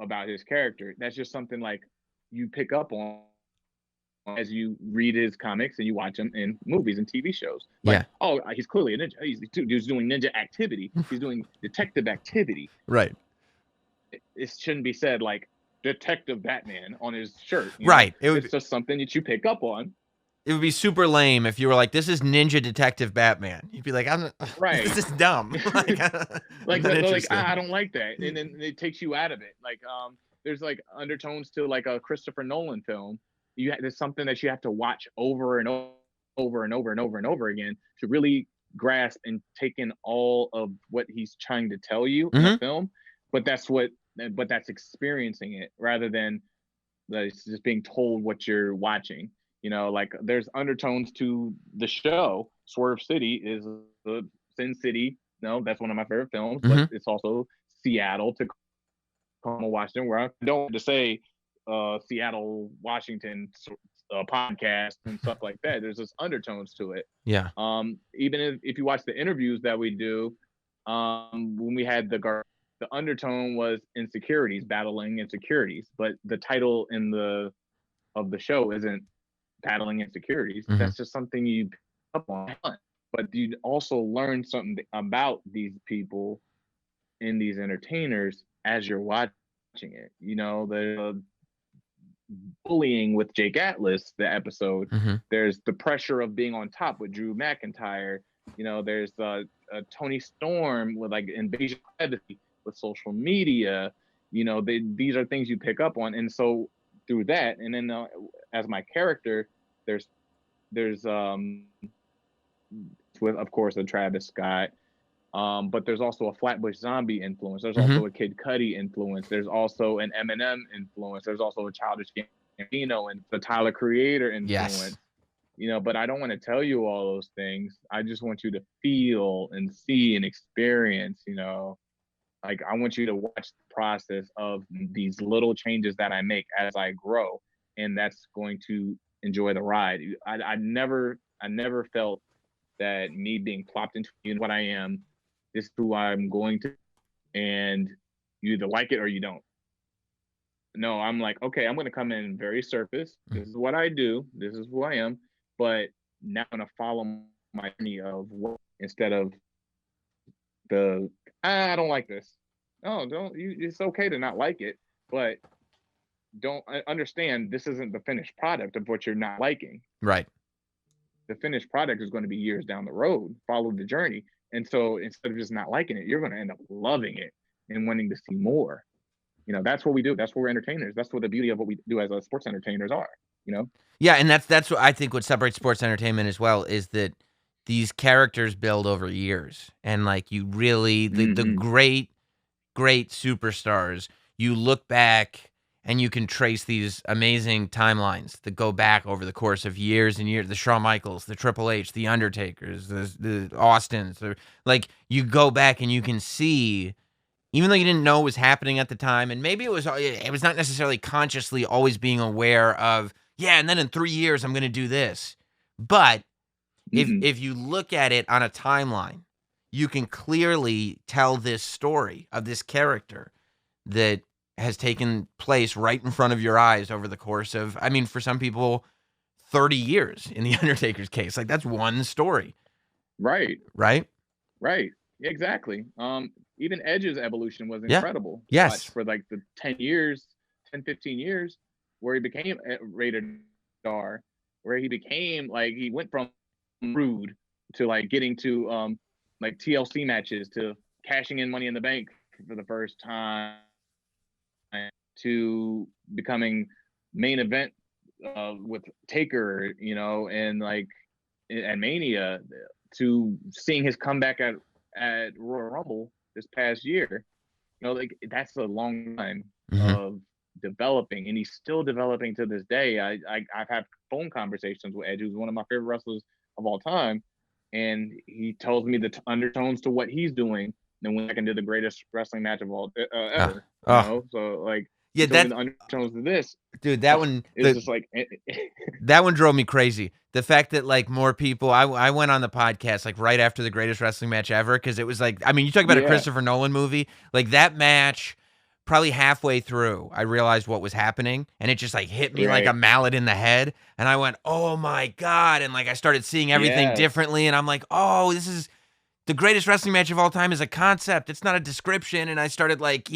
about his character. That's just something like you pick up on as you read his comics and you watch him in movies and TV shows. Like, oh, he's clearly a ninja. He's doing ninja activity. He's doing detective activity. Right. it shouldn't be said like Detective Batman on his shirt. Right. It's just something that you pick up on. It would be super lame if you were like, "This is Ninja Detective Batman." You'd be like, Right. This is dumb." Like, like interested. I don't like that, and then it takes you out of it. Like there's like undertones to like a Christopher Nolan film. There's something that you have to watch over and over and over and over and over again to really grasp and take in all of what he's trying to tell you in a film. But that's experiencing it rather than just being told what you're watching. Like there's undertones to the show. Swerve City is the Sin City. No, that's one of my favorite films, but it's also Seattle, Tacoma, Washington, where I don't want to say Seattle, Washington podcast and stuff like that. There's this undertones to it. Yeah. Even if you watch the interviews that we do, when we had the undertone was insecurities, battling insecurities, but the title of the show isn't battling insecurities. That's just something you pick up on. But you also learn something about these people and these entertainers as you're watching it. The bullying with Jake Atlas, the episode. There's the pressure of being on top with Drew McIntyre. There's Tony Storm with like invasion with social media. These are things you pick up on, and so through that, and then as my character, there's with of course a Travis Scott, but there's also a Flatbush Zombie influence. There's also a Kid Cudi influence. There's also an Eminem influence. There's also a Childish Gambino and the Tyler Creator influence. Yes. But I don't want to tell you all those things. I just want you to feel and see and experience. Like I want you to watch the process of these little changes that I make as I grow, and that's going to enjoy the ride. I never felt that me being plopped into what I am, this is who I'm going to, and you either like it or you don't. No, I'm like, okay, I'm going to come in very surface. This is what I do. This is who I am. But now I'm going to follow my journey of work instead of I don't like this. No, it's okay to not like it, but don't understand this isn't the finished product of what you're not liking. Right. The finished product is going to be years down the road. Follow the journey. And so instead of just not liking it, you're going to end up loving it and wanting to see more. That's what we do. That's what we're entertainers. That's what the beauty of what we do as sports entertainers are, Yeah, and that's what I think what separates sports entertainment as well is that these characters build over years. And like you really the great superstars, you look back and you can trace these amazing timelines that go back over the course of years and years. The Shawn Michaels, the Triple H, the Undertakers, the Austins. Like you go back and you can see, even though you didn't know what was happening at the time, and maybe it was not necessarily consciously always being aware of, and then in 3 years I'm going to do this. But if you look at it on a timeline, you can clearly tell this story of this character that has taken place right in front of your eyes over the course of, for some people, 30 years in the Undertaker's case. Like that's one story. Right. Right? Right. Exactly. Even Edge's evolution was incredible. Yes. For like the 10, 15 years where he became a rated star, where he became like, he went from rude to like getting to like TLC matches to cashing in Money in the Bank for the first time to becoming main event with Taker, and like at Mania, to seeing his comeback at Royal Rumble this past year. Like that's a long time of developing, and he's still developing to this day. I've had phone conversations with Edge, who's one of my favorite wrestlers of all time, and he tells me the undertones to what he's doing. And when I can do the greatest wrestling match of all ever, so like. Yeah, that the undertones to this, dude. That one is just like that one drove me crazy. The fact that like more people, I went on the podcast like right after the greatest wrestling match ever because it was like, you talk about a Christopher Nolan movie, like that match. Probably halfway through, I realized what was happening, and it just like hit me like a mallet in the head, and I went, "Oh my god!" And like I started seeing everything differently, and I'm like, "Oh, this is the greatest wrestling match of all time is a concept. It's not a description." And I started like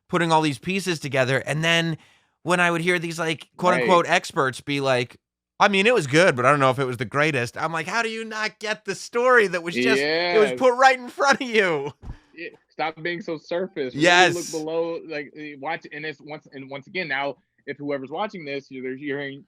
putting all these pieces together. And then when I would hear these like quote unquote experts be like, I mean, it was good, but I don't know if it was the greatest. I'm like, how do you not get the story that was just, it was put right in front of you? Stop being so surface. Yes. Really look below, like watch. And it's once again, now, if whoever's watching this, they're hearing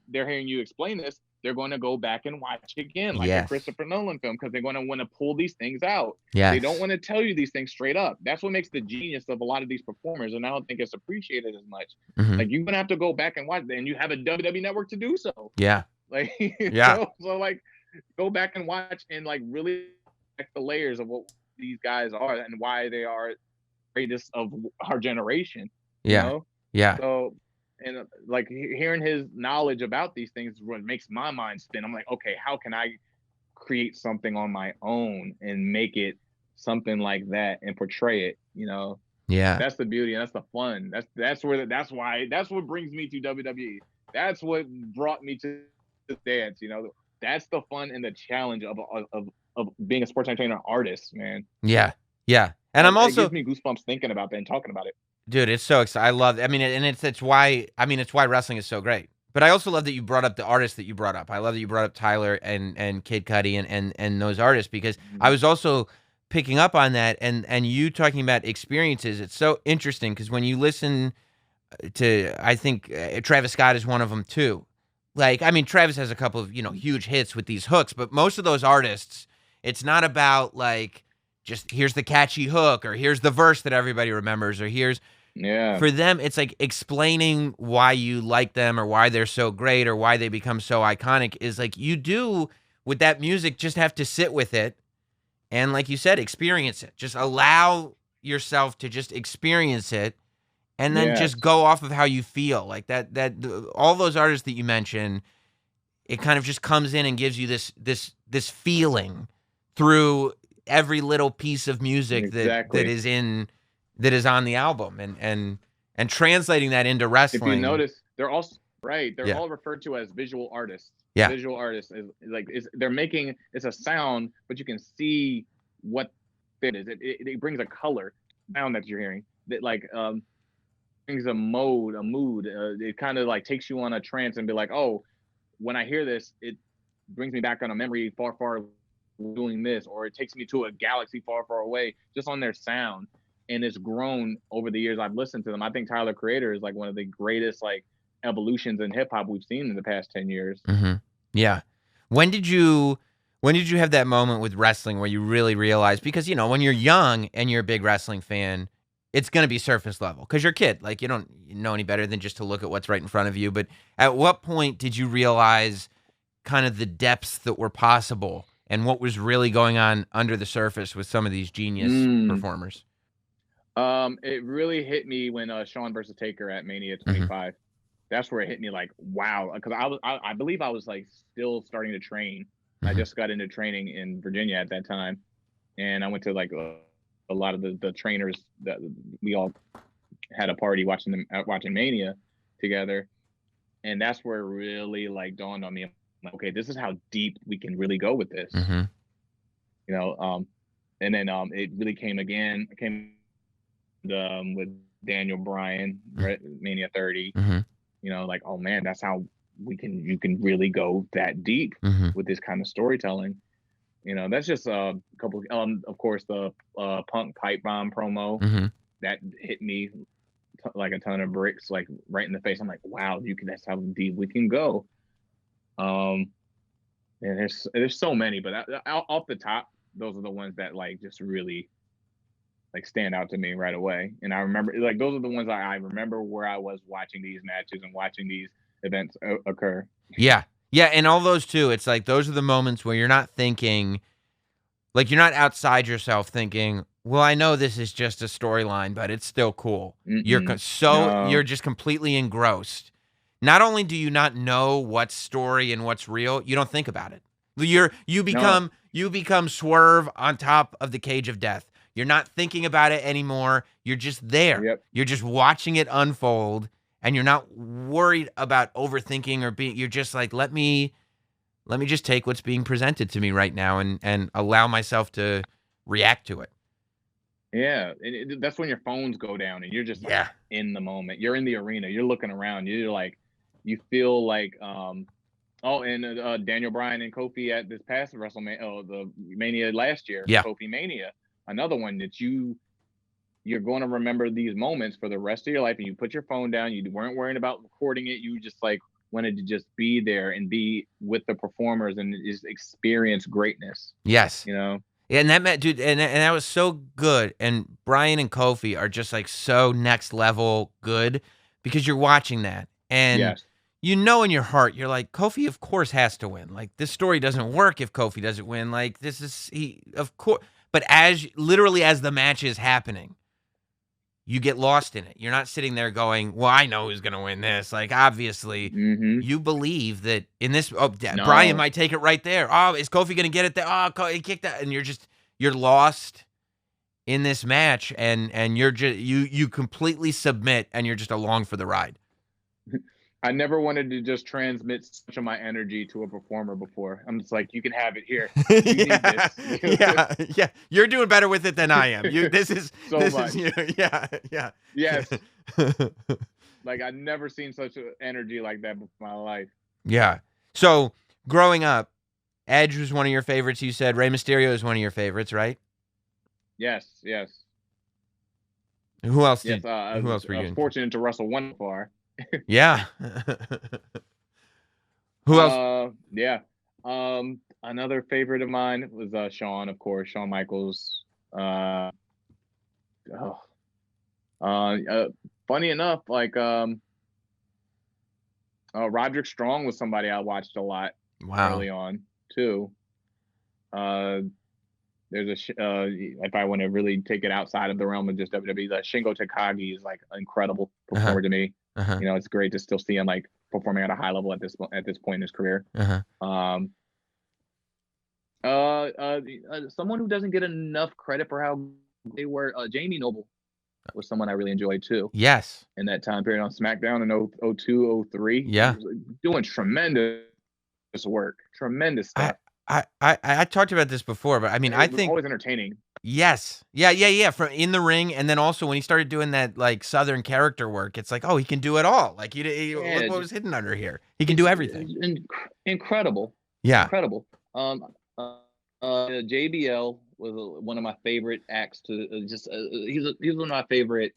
you explain this, they're going to go back and watch again, like a Christopher Nolan film, because they're going to want to pull these things out. They don't want to tell you these things straight up. That's what makes the genius of a lot of these performers, and I don't think it's appreciated as much. Like, you're gonna have to go back and watch, and you have a WWE network to do so. Like, so like, go back and watch and like really check the layers of what these guys are and why they are greatest of our generation. You know? So, and like hearing his knowledge about these things is what makes my mind spin. I'm like, okay, how can I create something on my own and make it something like that and portray it? You know? That's the beauty and that's the fun. That's what brings me to WWE. That's what brought me to the dance. You know, that's the fun and the challenge of being a sports entertainer artist, man. And I'm also, it gives me goosebumps thinking about that and talking about it. Dude, it's so exciting. I love it. I mean, and it's why wrestling is so great. But I also love that you brought up the artists that you brought up. I love that you brought up Tyler and Kid Cudi and those artists, because I was also picking up on that and you talking about experiences. It's so interesting because when you listen to, I think Travis Scott is one of them too. Like, I mean, Travis has a couple of, huge hits with these hooks, but most of those artists, it's not about like, just here's the catchy hook or here's the verse that everybody remembers or here's, for them, it's like explaining why you like them or why they're so great or why they become so iconic is like, you do with that music, just have to sit with it. And like you said, experience it. Just allow yourself to just experience it. And then just go off of how you feel. Like that all those artists that you mentioned, it kind of just comes in and gives you this feeling through every little piece of music that is on the album and translating that into wrestling. If you notice, they're also they're all referred to as visual artists. Visual artists is like they're making, it's a sound, but you can see what it is. It brings a color sound that you're hearing. That like brings a mood. It kind of like takes you on a trance and be like, oh, when I hear this, it brings me back on a memory far doing this, or it takes me to a galaxy far away just on their sound. And it's grown over the years I've listened to them. I think Tyler Creator is like one of the greatest like evolutions in hip hop we've seen in the past 10 years. When did you have that moment with wrestling where you really realized, because when you're young and you're a big wrestling fan, it's going to be surface level because you're a kid. Like, you don't know any better than just to look at what's right in front of you. But at what point did you realize kind of the depths that were possible and what was really going on under the surface with some of these genius performers? It really hit me when Shawn versus Taker at Mania 25. That's where it hit me like, wow. Because I believe I was like still starting to train. I just got into training in Virginia at that time. And I went to like a lot of the trainers that we all had a party watching Mania together. And that's where it really like dawned on me. I'm like, okay, this is how deep we can really go with this. And then it really came with Daniel Bryan, right? Mania 30. Like, oh man, that's how you can really go that deep with this kind of storytelling. That's just a couple. Of course, the Punk pipe bomb promo that hit me like a ton of bricks, like right in the face. I'm like, wow, that's how deep we can go. And there's so many, but off the top, those are the ones that like just really like stand out to me right away. And I remember like those are the ones I remember where I was watching these matches and watching these events occur. And all those too. It's like those are the moments where you're not thinking, like you're not outside yourself thinking, well, I know this is just a storyline, but it's still cool. You're just completely engrossed. Not only do you not know what's story and what's real, you don't think about it. You become Swerve on top of the cage of death. You're not thinking about it anymore. You're just there. You're just watching it unfold, and you're not worried about overthinking or being. You're just like, let me just take what's being presented to me right now and allow myself to react to it. Yeah, and that's when your phones go down and you're just like Yeah. in the moment. You're in the arena. You're looking around. You're like, you feel like, oh, and Daniel Bryan and Kofi at this past WrestleMania, the Mania last year, Yeah. Kofi Mania, another one that you're going to remember these moments for the rest of your life. And you put your phone down. You weren't worrying about recording it. You just like wanted to just be there and be with the performers and just experience greatness. Yes. You know. And that meant, dude, and that was so good. And Brian and Kofi are just like so next level good because you're watching that. And Yes. you know in your heart, you're like, Kofi, of course, has to win. Like, this story doesn't work if Kofi doesn't win. Like, this is, of course. But literally as the match is happening, you get lost in it. You're not sitting there going, well, I know who's going to win this. Like, obviously, you believe that in this, Brian might take it right there. Oh, is Kofi going to get it there? Oh, he kicked that. And you're lost in this match and you're just, you completely submit and you're just along for the ride. I never wanted to just transmit such of my energy to a performer before. I'm just like, you can have it here. You need this. Yeah. You're doing better with it than I am. This is so this much. is yeah. Yes. Like I've never seen such energy like that before in my life. Yeah. So growing up, Edge was one of your favorites. You said Rey Mysterio is one of your favorites, right? Yes. Who else? Yes. Who else were you? I was fortunate to wrestle one far. Yeah. Who else? Yeah. Another favorite of mine was Shawn, of course, Shawn Michaels. Funny enough, like Roderick Strong was somebody I watched a lot early on too. There's if I want to really take it outside of the realm of just WWE, Shingo Takagi is like an incredible performer to me. You know, it's great to still see him like performing at a high level at this point in his career. Someone who doesn't get enough credit for how they were, Jamie Noble was someone I really enjoyed too. Yes. In that time period on SmackDown in 02, 03. Yeah. Doing tremendous work. Tremendous stuff. I talked about this before, but I mean, I think always entertaining. Yes. Yeah. From in the ring, and then also when he started doing that like Southern character work, it's like, oh, he can do it all. Like look what was hidden under here. He can do everything. Incredible. Yeah. Incredible. JBL was one of my favorite acts to he's one of my favorite.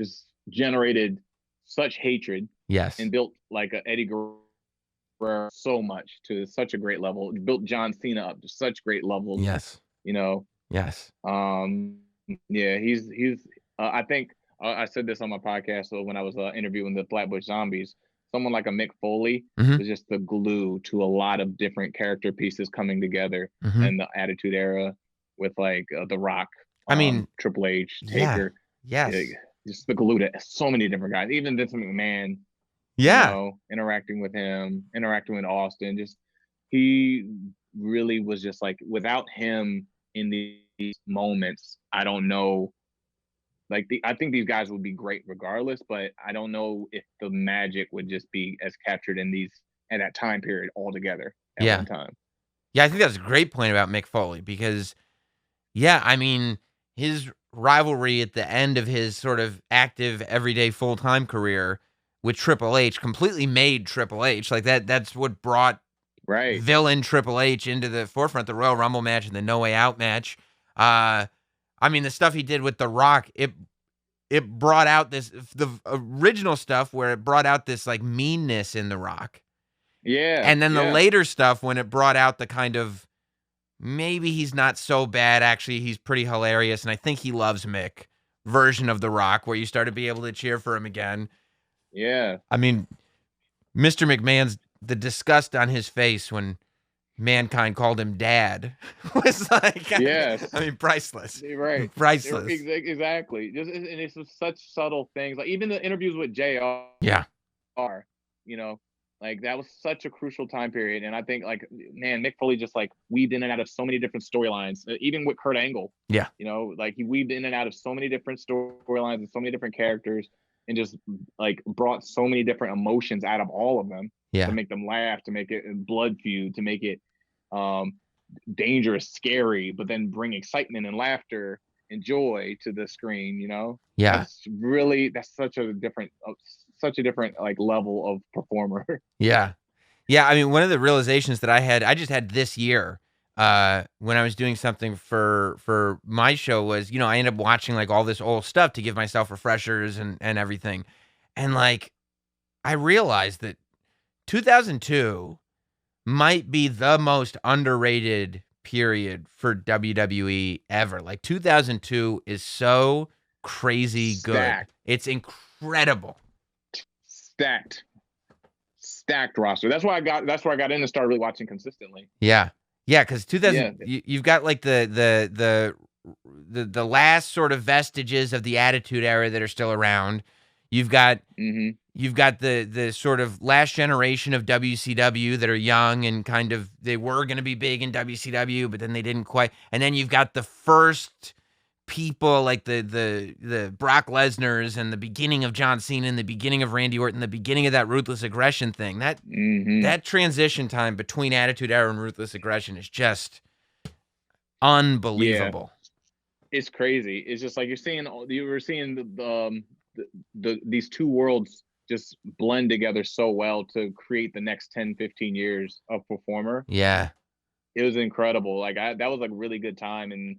Just generated such hatred. Yes. And built like a Eddie Guerrero so much to such a great level. Built John Cena up to such great levels. Yes. You know. Yes. Yeah, he's I think I said this on my podcast when I was interviewing the Flatbush Zombies. Someone like a Mick Foley was just the glue to a lot of different character pieces coming together in the Attitude Era with like The Rock. I mean, Triple H, Taker. Yes. Just the glue to so many different guys. Even Vince McMahon. Yeah. You know, interacting with him, interacting with Austin. Just he really was just like, without him in these moments, I don't know. Like I think these guys would be great regardless, but I don't know if the magic would just be as captured in that time period altogether at one time. Yeah, I think that's a great point about Mick Foley because, yeah, I mean, his rivalry at the end of his sort of active, everyday, full-time career with Triple H completely made Triple H. Like that's what brought villain Triple H into the forefront, the Royal Rumble match and the No Way Out match. I mean, the stuff he did with The Rock, it brought out the original stuff where it brought out this like meanness in The Rock. Yeah. And then the later stuff when it brought out the kind of, maybe he's not so bad, actually he's pretty hilarious and I think he loves Mick version of The Rock where you started to be able to cheer for him again. Yeah. I mean, Mr. McMahon's, the disgust on his face when Mankind called him dad was like, yes. I mean, priceless. Right. Priceless. Exactly. Just, and it's just such subtle things. Like even the interviews with JR. Yeah. You know, like that was such a crucial time period. And I think like, man, Mick Foley just like weaved in and out of so many different storylines, even with Kurt Angle. Yeah. You know, like he weaved in and out of so many different storylines and so many different characters and just like brought so many different emotions out of all of them. Yeah. To make them laugh, to make it blood feud, to make it dangerous, scary, but then bring excitement and laughter. joy to the screen. Yeah. That's such a different like level of performer. Yeah. Yeah. I mean, one of the realizations that I just had this year, when I was doing something for my show was, I ended up watching like all this old stuff to give myself refreshers and everything. And like, I realized that 2002 might be the most underrated period for WWE ever. Like 2002 is so crazy good. Stacked. It's incredible. Stacked roster. That's where I got in and started really watching consistently. Yeah. Yeah, because 2000 you've got like the last sort of vestiges of the Attitude Era that are still around. You've got you've got the sort of last generation of WCW that are young and kind of they were going to be big in WCW, but then they didn't quite. And then you've got the first people like the Brock Lesnar's and the beginning of John Cena and the beginning of Randy Orton, the beginning of that Ruthless Aggression thing. That transition time between Attitude Era and Ruthless Aggression is just unbelievable. Yeah. It's crazy. It's just like you were seeing these two worlds just blend together so well to create the next 10, 15 years of performer. Yeah. It was incredible. Like that was like a really good time. And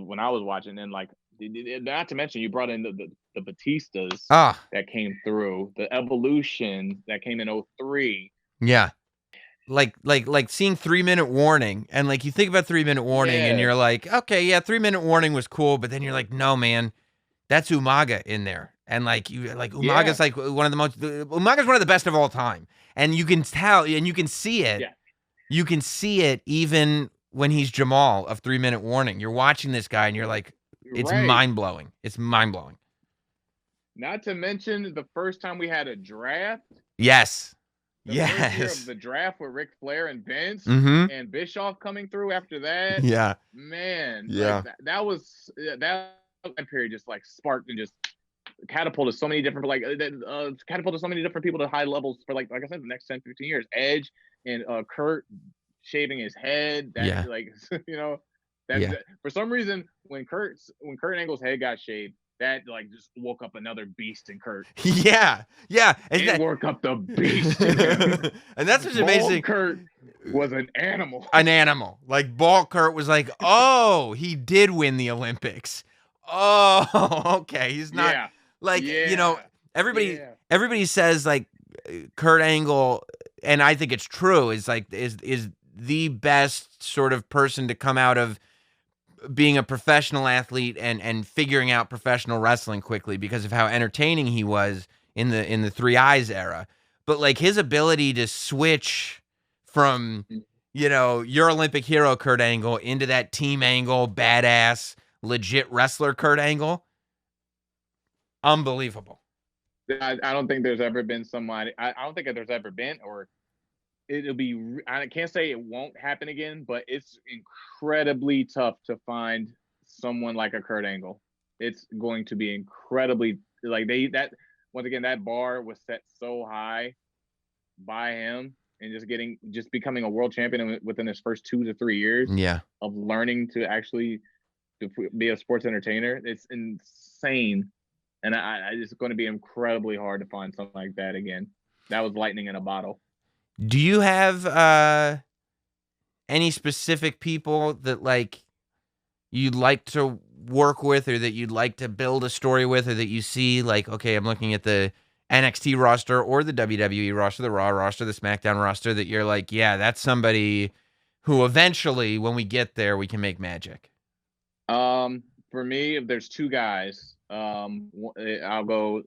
when I was watching, and like not to mention you brought in the Batistas that came through, the Evolution that came in 2003. Yeah. Like seeing 3-minute warning, and like you think about 3-minute warning and you're like, okay, yeah, 3-minute warning was cool, but then you're like, no, man, that's Umaga in there. And like Umaga's like Umaga's one of the best of all time. And you can tell and you can see it. Yeah. You can see it even when he's Jamal of 3-minute warning. You're watching this guy and you're like, it's mind-blowing. It's mind-blowing. Not to mention the first time we had a draft. Yes. The first year of the draft with Ric Flair and Vince and Bischoff coming through after that. Yeah. Man. Yeah. Like that period just like sparked and just catapulted so many different people to high levels for like I said, the next 10, 15 years. Edge and Kurt shaving his head. For some reason when Kurt Angle's head got shaved, that like just woke up another beast in Kurt. Yeah. It woke up the beast in him. And that's what's amazing. Kurt was an animal. An animal. Like Bald Kurt was like, oh, he did win the Olympics. Oh, okay. He's not everybody says like Kurt Angle, and I think it's true, is the best sort of person to come out of being a professional athlete and figuring out professional wrestling quickly because of how entertaining he was in the Three Eyes era. But like his ability to switch from, your Olympic hero Kurt Angle into that Team Angle, badass, legit wrestler Kurt Angle, unbelievable. I don't think there's ever been somebody. I don't think there's ever been, or it'll be. I can't say it won't happen again, but it's incredibly tough to find someone like a Kurt Angle. It's going to be incredibly that bar was set so high by him, and just becoming a world champion within his first 2 to 3 years. Yeah, of learning to actually to be a sports entertainer. It's insane. And it's going to be incredibly hard to find something like that again. That was lightning in a bottle. Do you have any specific people that like you'd like to work with, or that you'd like to build a story with, or that you see like, okay, I'm looking at the NXT roster or the WWE roster, the Raw roster, the SmackDown roster, that you're like, yeah, that's somebody who eventually, when we get there, we can make magic? For me, if there's two guys, I'll go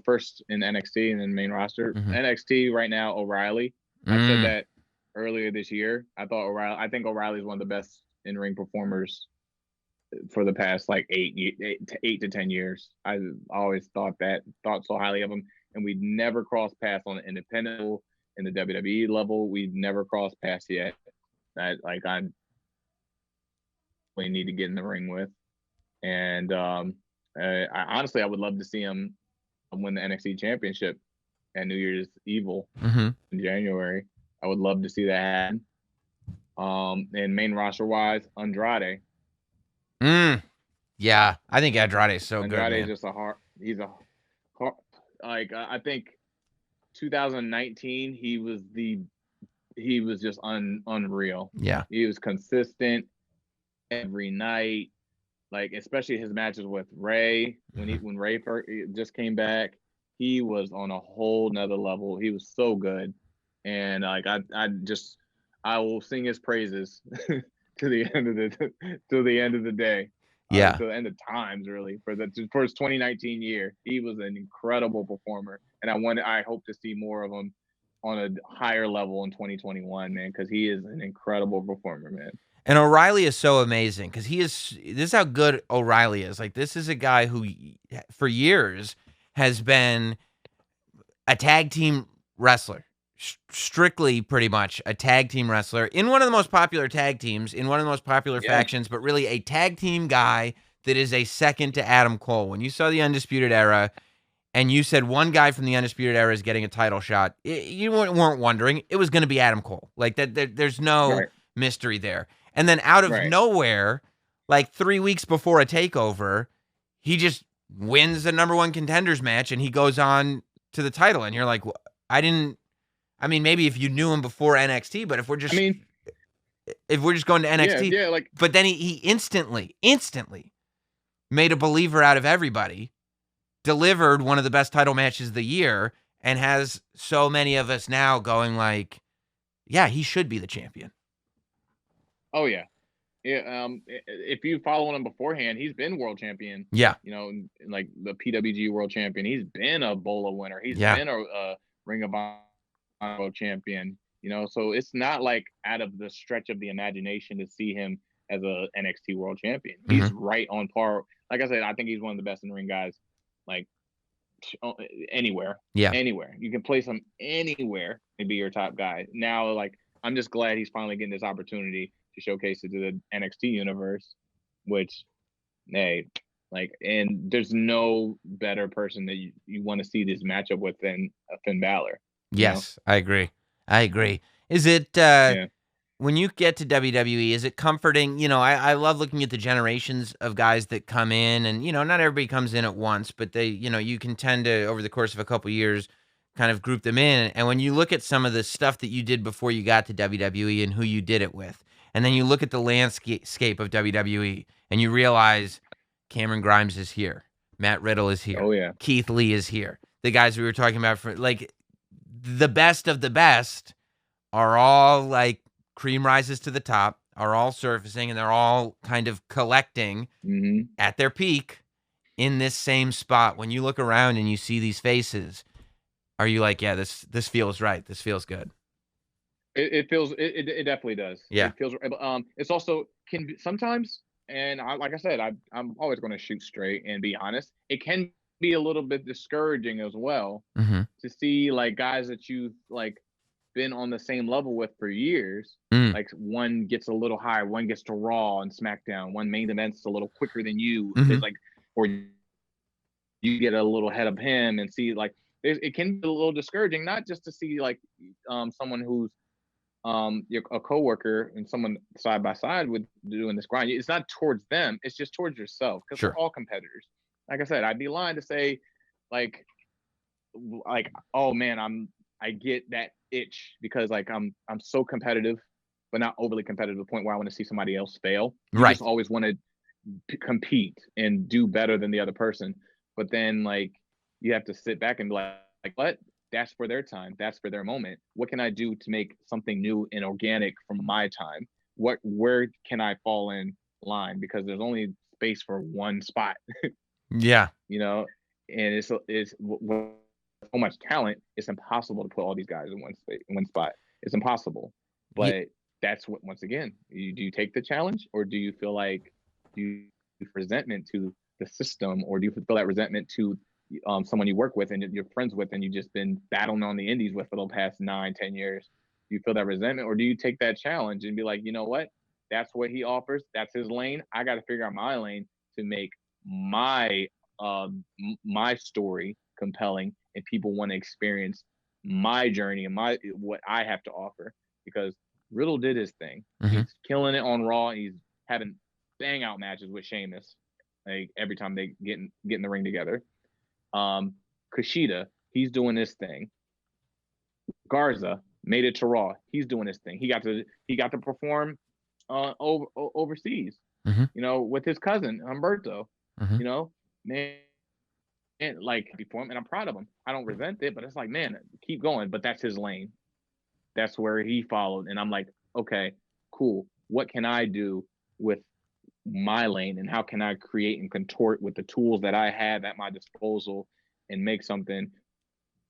first in NXT and then main roster. NXT right now, O'Reilly. I said that earlier this year. I think O'Reilly is one of the best in-ring performers for the past like 8 to 10 years. I always thought so highly of him, and we'd never crossed paths on the independent level, in the WWE level. We'd never crossed paths yet. I need to get in the ring with. And I would love to see him win the NXT championship at New Year's Evil in January. I would love to see that happen. And main roster wise, Andrade. Yeah, I think Andrade's so good, Andrade is man. just he's a hard, like I think 2019 he was just unreal. Yeah. He was consistent every night, like especially his matches with Ray when Ray first just came back. He was on a whole nother level. He was so good, and like I will sing his praises to the end of the day. Yeah. To the end of times, really, for his 2019 year, he was an incredible performer, and I hope to see more of him on a higher level in 2021, man, because he is an incredible performer, man. And O'Reilly is so amazing because this is how good O'Reilly is. Like, this is a guy who, for years, has been a tag team wrestler, strictly pretty much a tag team wrestler in one of the most popular tag teams, in one of the most popular factions, but really a tag team guy that is a second to Adam Cole. When you saw the Undisputed Era and you said one guy from the Undisputed Era is getting a title shot, you weren't wondering. It was going to be Adam Cole. Like, that. There's no mystery there. And then out of nowhere, like 3 weeks before a takeover, he just wins the number one contenders match and he goes on to the title. And you're like, maybe if you knew him before NXT, but if we're just going to NXT, but then he instantly made a believer out of everybody, delivered one of the best title matches of the year, and has so many of us now going like, yeah, he should be the champion. Oh yeah. Yeah, if you follow him beforehand, he's been world champion. Yeah. You know, like the PWG world champion. He's been a BOLA winner. He's been a Ring of Honor world champion. You know, so it's not like out of the stretch of the imagination to see him as a NXT world champion. He's right on par. Like I said, I think he's one of the best in the ring guys, like anywhere. Yeah. Anywhere. You can place him anywhere and be your top guy. Now, like, I'm just glad he's finally getting this opportunity to showcase it to the NXT universe, which, hey, like, and there's no better person that you want to see this matchup with than Finn Balor. Yes, know? I agree. Is it, when you get to WWE, is it comforting? You know, I love looking at the generations of guys that come in, and, you know, not everybody comes in at once, but they, you know, you can tend to, over the course of a couple years, kind of group them in. And when you look at some of the stuff that you did before you got to WWE and who you did it with, and then you look at the landscape of WWE and you realize Cameron Grimes is here. Matt Riddle is here. Oh, yeah. Keith Lee is here. The guys we were talking about, for like, the best of the best are all like cream rises to the top, are all surfacing, and they're all kind of collecting at their peak in this same spot. When you look around and you see these faces, are you like, yeah, this feels right. This feels good. It feels it definitely does. Yeah. It feels it's also can be, sometimes, and like I said, I'm always going to shoot straight and be honest. It can be a little bit discouraging as well to see like guys that you've like been on the same level with for years. Like one gets a little higher, one gets to Raw and SmackDown, one main event's a little quicker than you. It's like, or you get a little ahead of him and see like it can be a little discouraging, not just to see like someone who's a coworker and someone side by side with doing this grind. It's not towards them, it's just towards yourself, because we're all competitors. Like I said, I'd be lying to say like oh man, I get that itch because like I'm so competitive, but not overly competitive to the point where I want to see somebody else fail. You just always want to compete and do better than the other person, but then like you have to sit back and be like what? That's for their time. That's for their moment. What can I do to make something new and organic from my time? Where can I fall in line? Because there's only space for one spot. Yeah. You know, and it's so much talent. It's impossible to put all these guys in one spot. It's impossible. But that's what, once again, do you take the challenge, or do you feel like you resentment to the system, or do you feel that resentment to someone you work with and you're friends with and you've just been battling on the indies with for the past 9-10 years? Do you feel that resentment, or do you take that challenge and be like, you know what, that's what he offers, that's his lane, I got to figure out my lane to make my story compelling and people want to experience my journey and what I have to offer? Because Riddle did his thing. He's killing it on Raw. He's having bang out matches with Sheamus. like every time they get in the ring together. Kushida, he's doing this thing. Garza made it to Raw. He's doing his thing. He got to perform overseas. Mm-hmm. You know, with his cousin Humberto. Mm-hmm. You know, man, like before him, and I'm proud of him. I don't resent it, but it's like, man, keep going. But that's his lane. That's where he followed, and I'm like, okay, cool. What can I do with my lane, and how can I create and contort with the tools that I have at my disposal and make something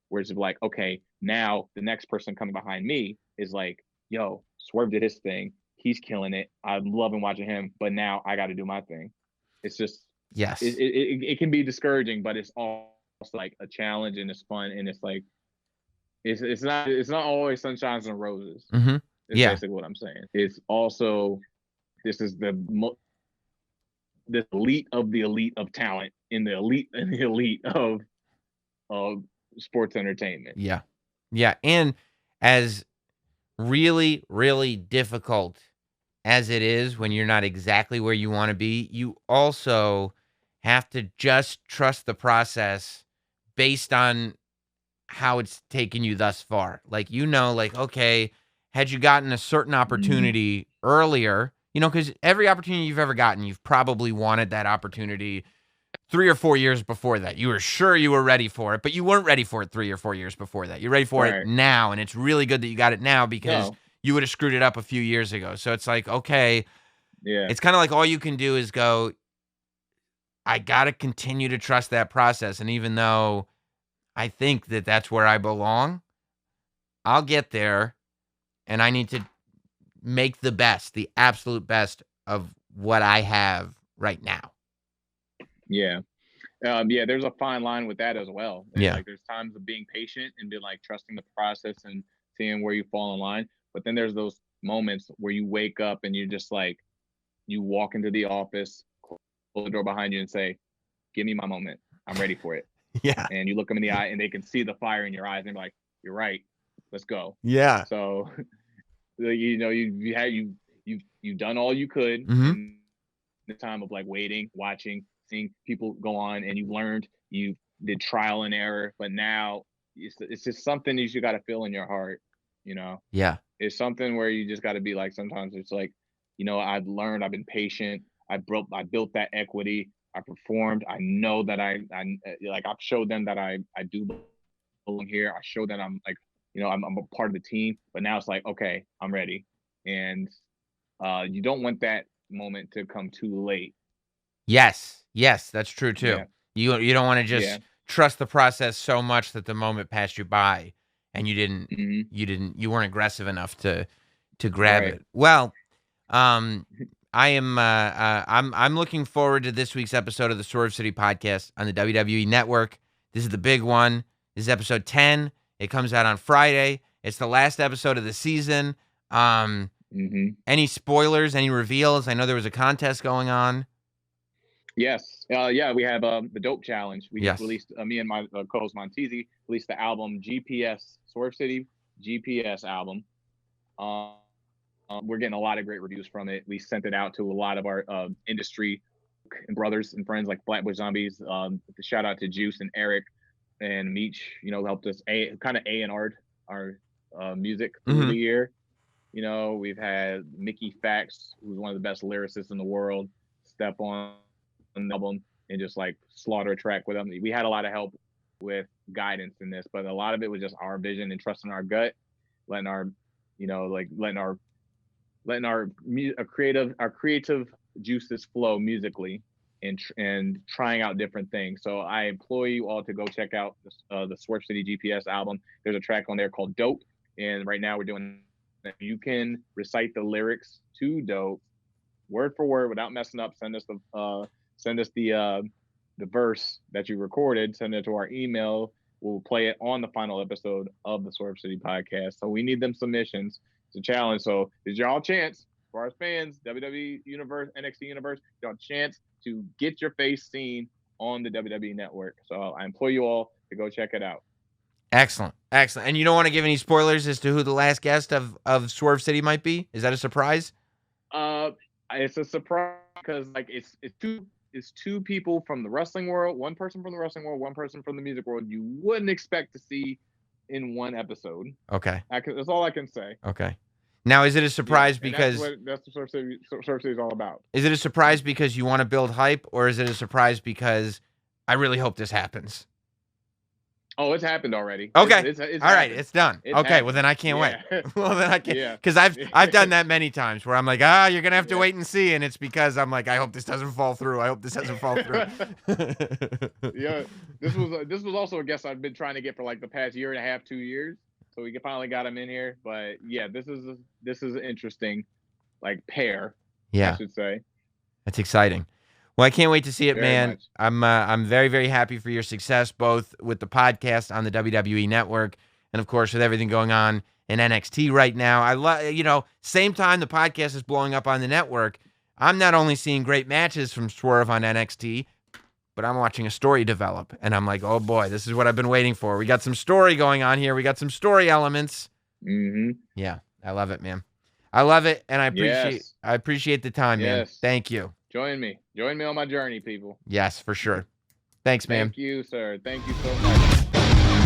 where it's like, okay, now the next person coming behind me is like, yo, Swerve did his thing. He's killing it. I'm loving watching him, but now I got to do my thing. It's just, Yes. it can be discouraging, but it's also like a challenge, and it's fun, and it's like, it's not always sunshines and roses. Mm-hmm. Is basically what I'm saying. It's also, this is the elite of the elite of talent in the elite of sports entertainment. Yeah. Yeah. And as really, really difficult as it is when you're not exactly where you want to be, you also have to just trust the process based on how it's taken you thus far. Like, like, okay, had you gotten a certain opportunity earlier, because every opportunity you've ever gotten, you've probably wanted that opportunity 3 or 4 years before that. You were sure you were ready for it, but you weren't ready for it 3 or 4 years before that. You're ready for it now, and it's really good that you got it now because you would have screwed it up a few years ago. So it's like, okay, it's kind of like all you can do is go, I got to continue to trust that process. And even though I think that that's where I belong, I'll get there, and I need to make the absolute best of what I have right now. Yeah. There's a fine line with that as well. And yeah. Like, there's times of being patient and be like trusting the process and seeing where you fall in line. But then there's those moments where you wake up and you're just like, you walk into the office, close the door behind you and say, give me my moment. I'm ready for it. Yeah. And you look them in the eye and they can see the fire in your eyes and they're like, you're right. Let's go. Yeah. So, you've done all you could in the time of like waiting, watching, seeing people go on, and you learned, you did trial and error, but now it's just something that you got to feel in your heart, Yeah. It's something where you just got to be like, sometimes it's like, I've learned, I've been patient, I built that equity, I performed, I know that I've showed them that I do belong here, I showed that I'm like, I'm a part of the team, but now it's like, okay, I'm ready. And you don't want that moment to come too late. Yes, that's true too. Yeah. You don't want to just trust the process so much that the moment passed you by and you weren't aggressive enough to grab it. Well, I'm looking forward to this week's episode of the Swerve City podcast on the WWE Network. This is the big one. This is episode 10. It comes out on Friday. It's the last episode of the season. Any spoilers, any reveals? I know there was a contest going on. Yes. We have the Dope Challenge. We just released, me and my co-host Montezi released the album GPS, Swerve City GPS album. We're getting a lot of great reviews from it. We sent it out to a lot of our industry and brothers and friends like Flatbush Zombies. Shout out to Juice and Eric and Meech, helped us A&R'd our music through the year. We've had Mickey Fax, who's one of the best lyricists in the world, step on the album and just like slaughter a track with them. We had a lot of help with guidance in this, but a lot of it was just our vision and trusting our gut, letting our creative juices flow musically, and trying out different things. So I implore you all to go check out the Swerve City GPS album. There's a track on there called Dope, and right now we're doing. You can recite the lyrics to Dope word for word without messing up. Send us the verse that you recorded. Send it to our email. We'll play it on the final episode of the Swerve City podcast. So we need them submissions. It's a challenge. So it's y'all chance for our fans, WWE Universe, NXT Universe, y'all chance to get your face seen on the WWE Network. So I implore you all to go check it out. Excellent. And you don't want to give any spoilers as to who the last guest of Swerve City might be? Is that a surprise? It's a surprise because like it's is two people from the wrestling world, one person from the wrestling world, one person from the music world you wouldn't expect to see in one episode. Okay. That's all I can say. Okay. Now, is it a surprise because that's what Swerve City is all about. Is it a surprise because you want to build hype, or is it a surprise because I really hope this happens? Oh, it's happened already. Okay. It's all right, it's done. Okay, happened. well then I can't wait. Well then I can't, Yeah. because I've done that many times where I'm like, you're gonna have to wait and see, and it's because I'm like, I hope this doesn't fall through. I hope this doesn't fall through. Yeah, this was also a guest I've been trying to get for like the past year and a half, 2 years. So we finally got him in here. But yeah, this is an interesting, like, pair. Yeah, I should say. That's exciting. Well, I can't wait to see it, Very man. much. I'm very, very happy for your success, both with the podcast on the WWE Network and, of course, with everything going on in NXT right now. I love, same time the podcast is blowing up on the network, I'm not only seeing great matches from Swerve on NXT, but I'm watching a story develop, and I'm like, oh boy, this is what I've been waiting for. We got some story going on here. We got some story elements. Mm-hmm. Yeah, I love it, man. I love it, and I appreciate the time, man. Thank you. Join me on my journey, people. Yes, for sure. Thanks, man. Thank you, sir. Thank you so much.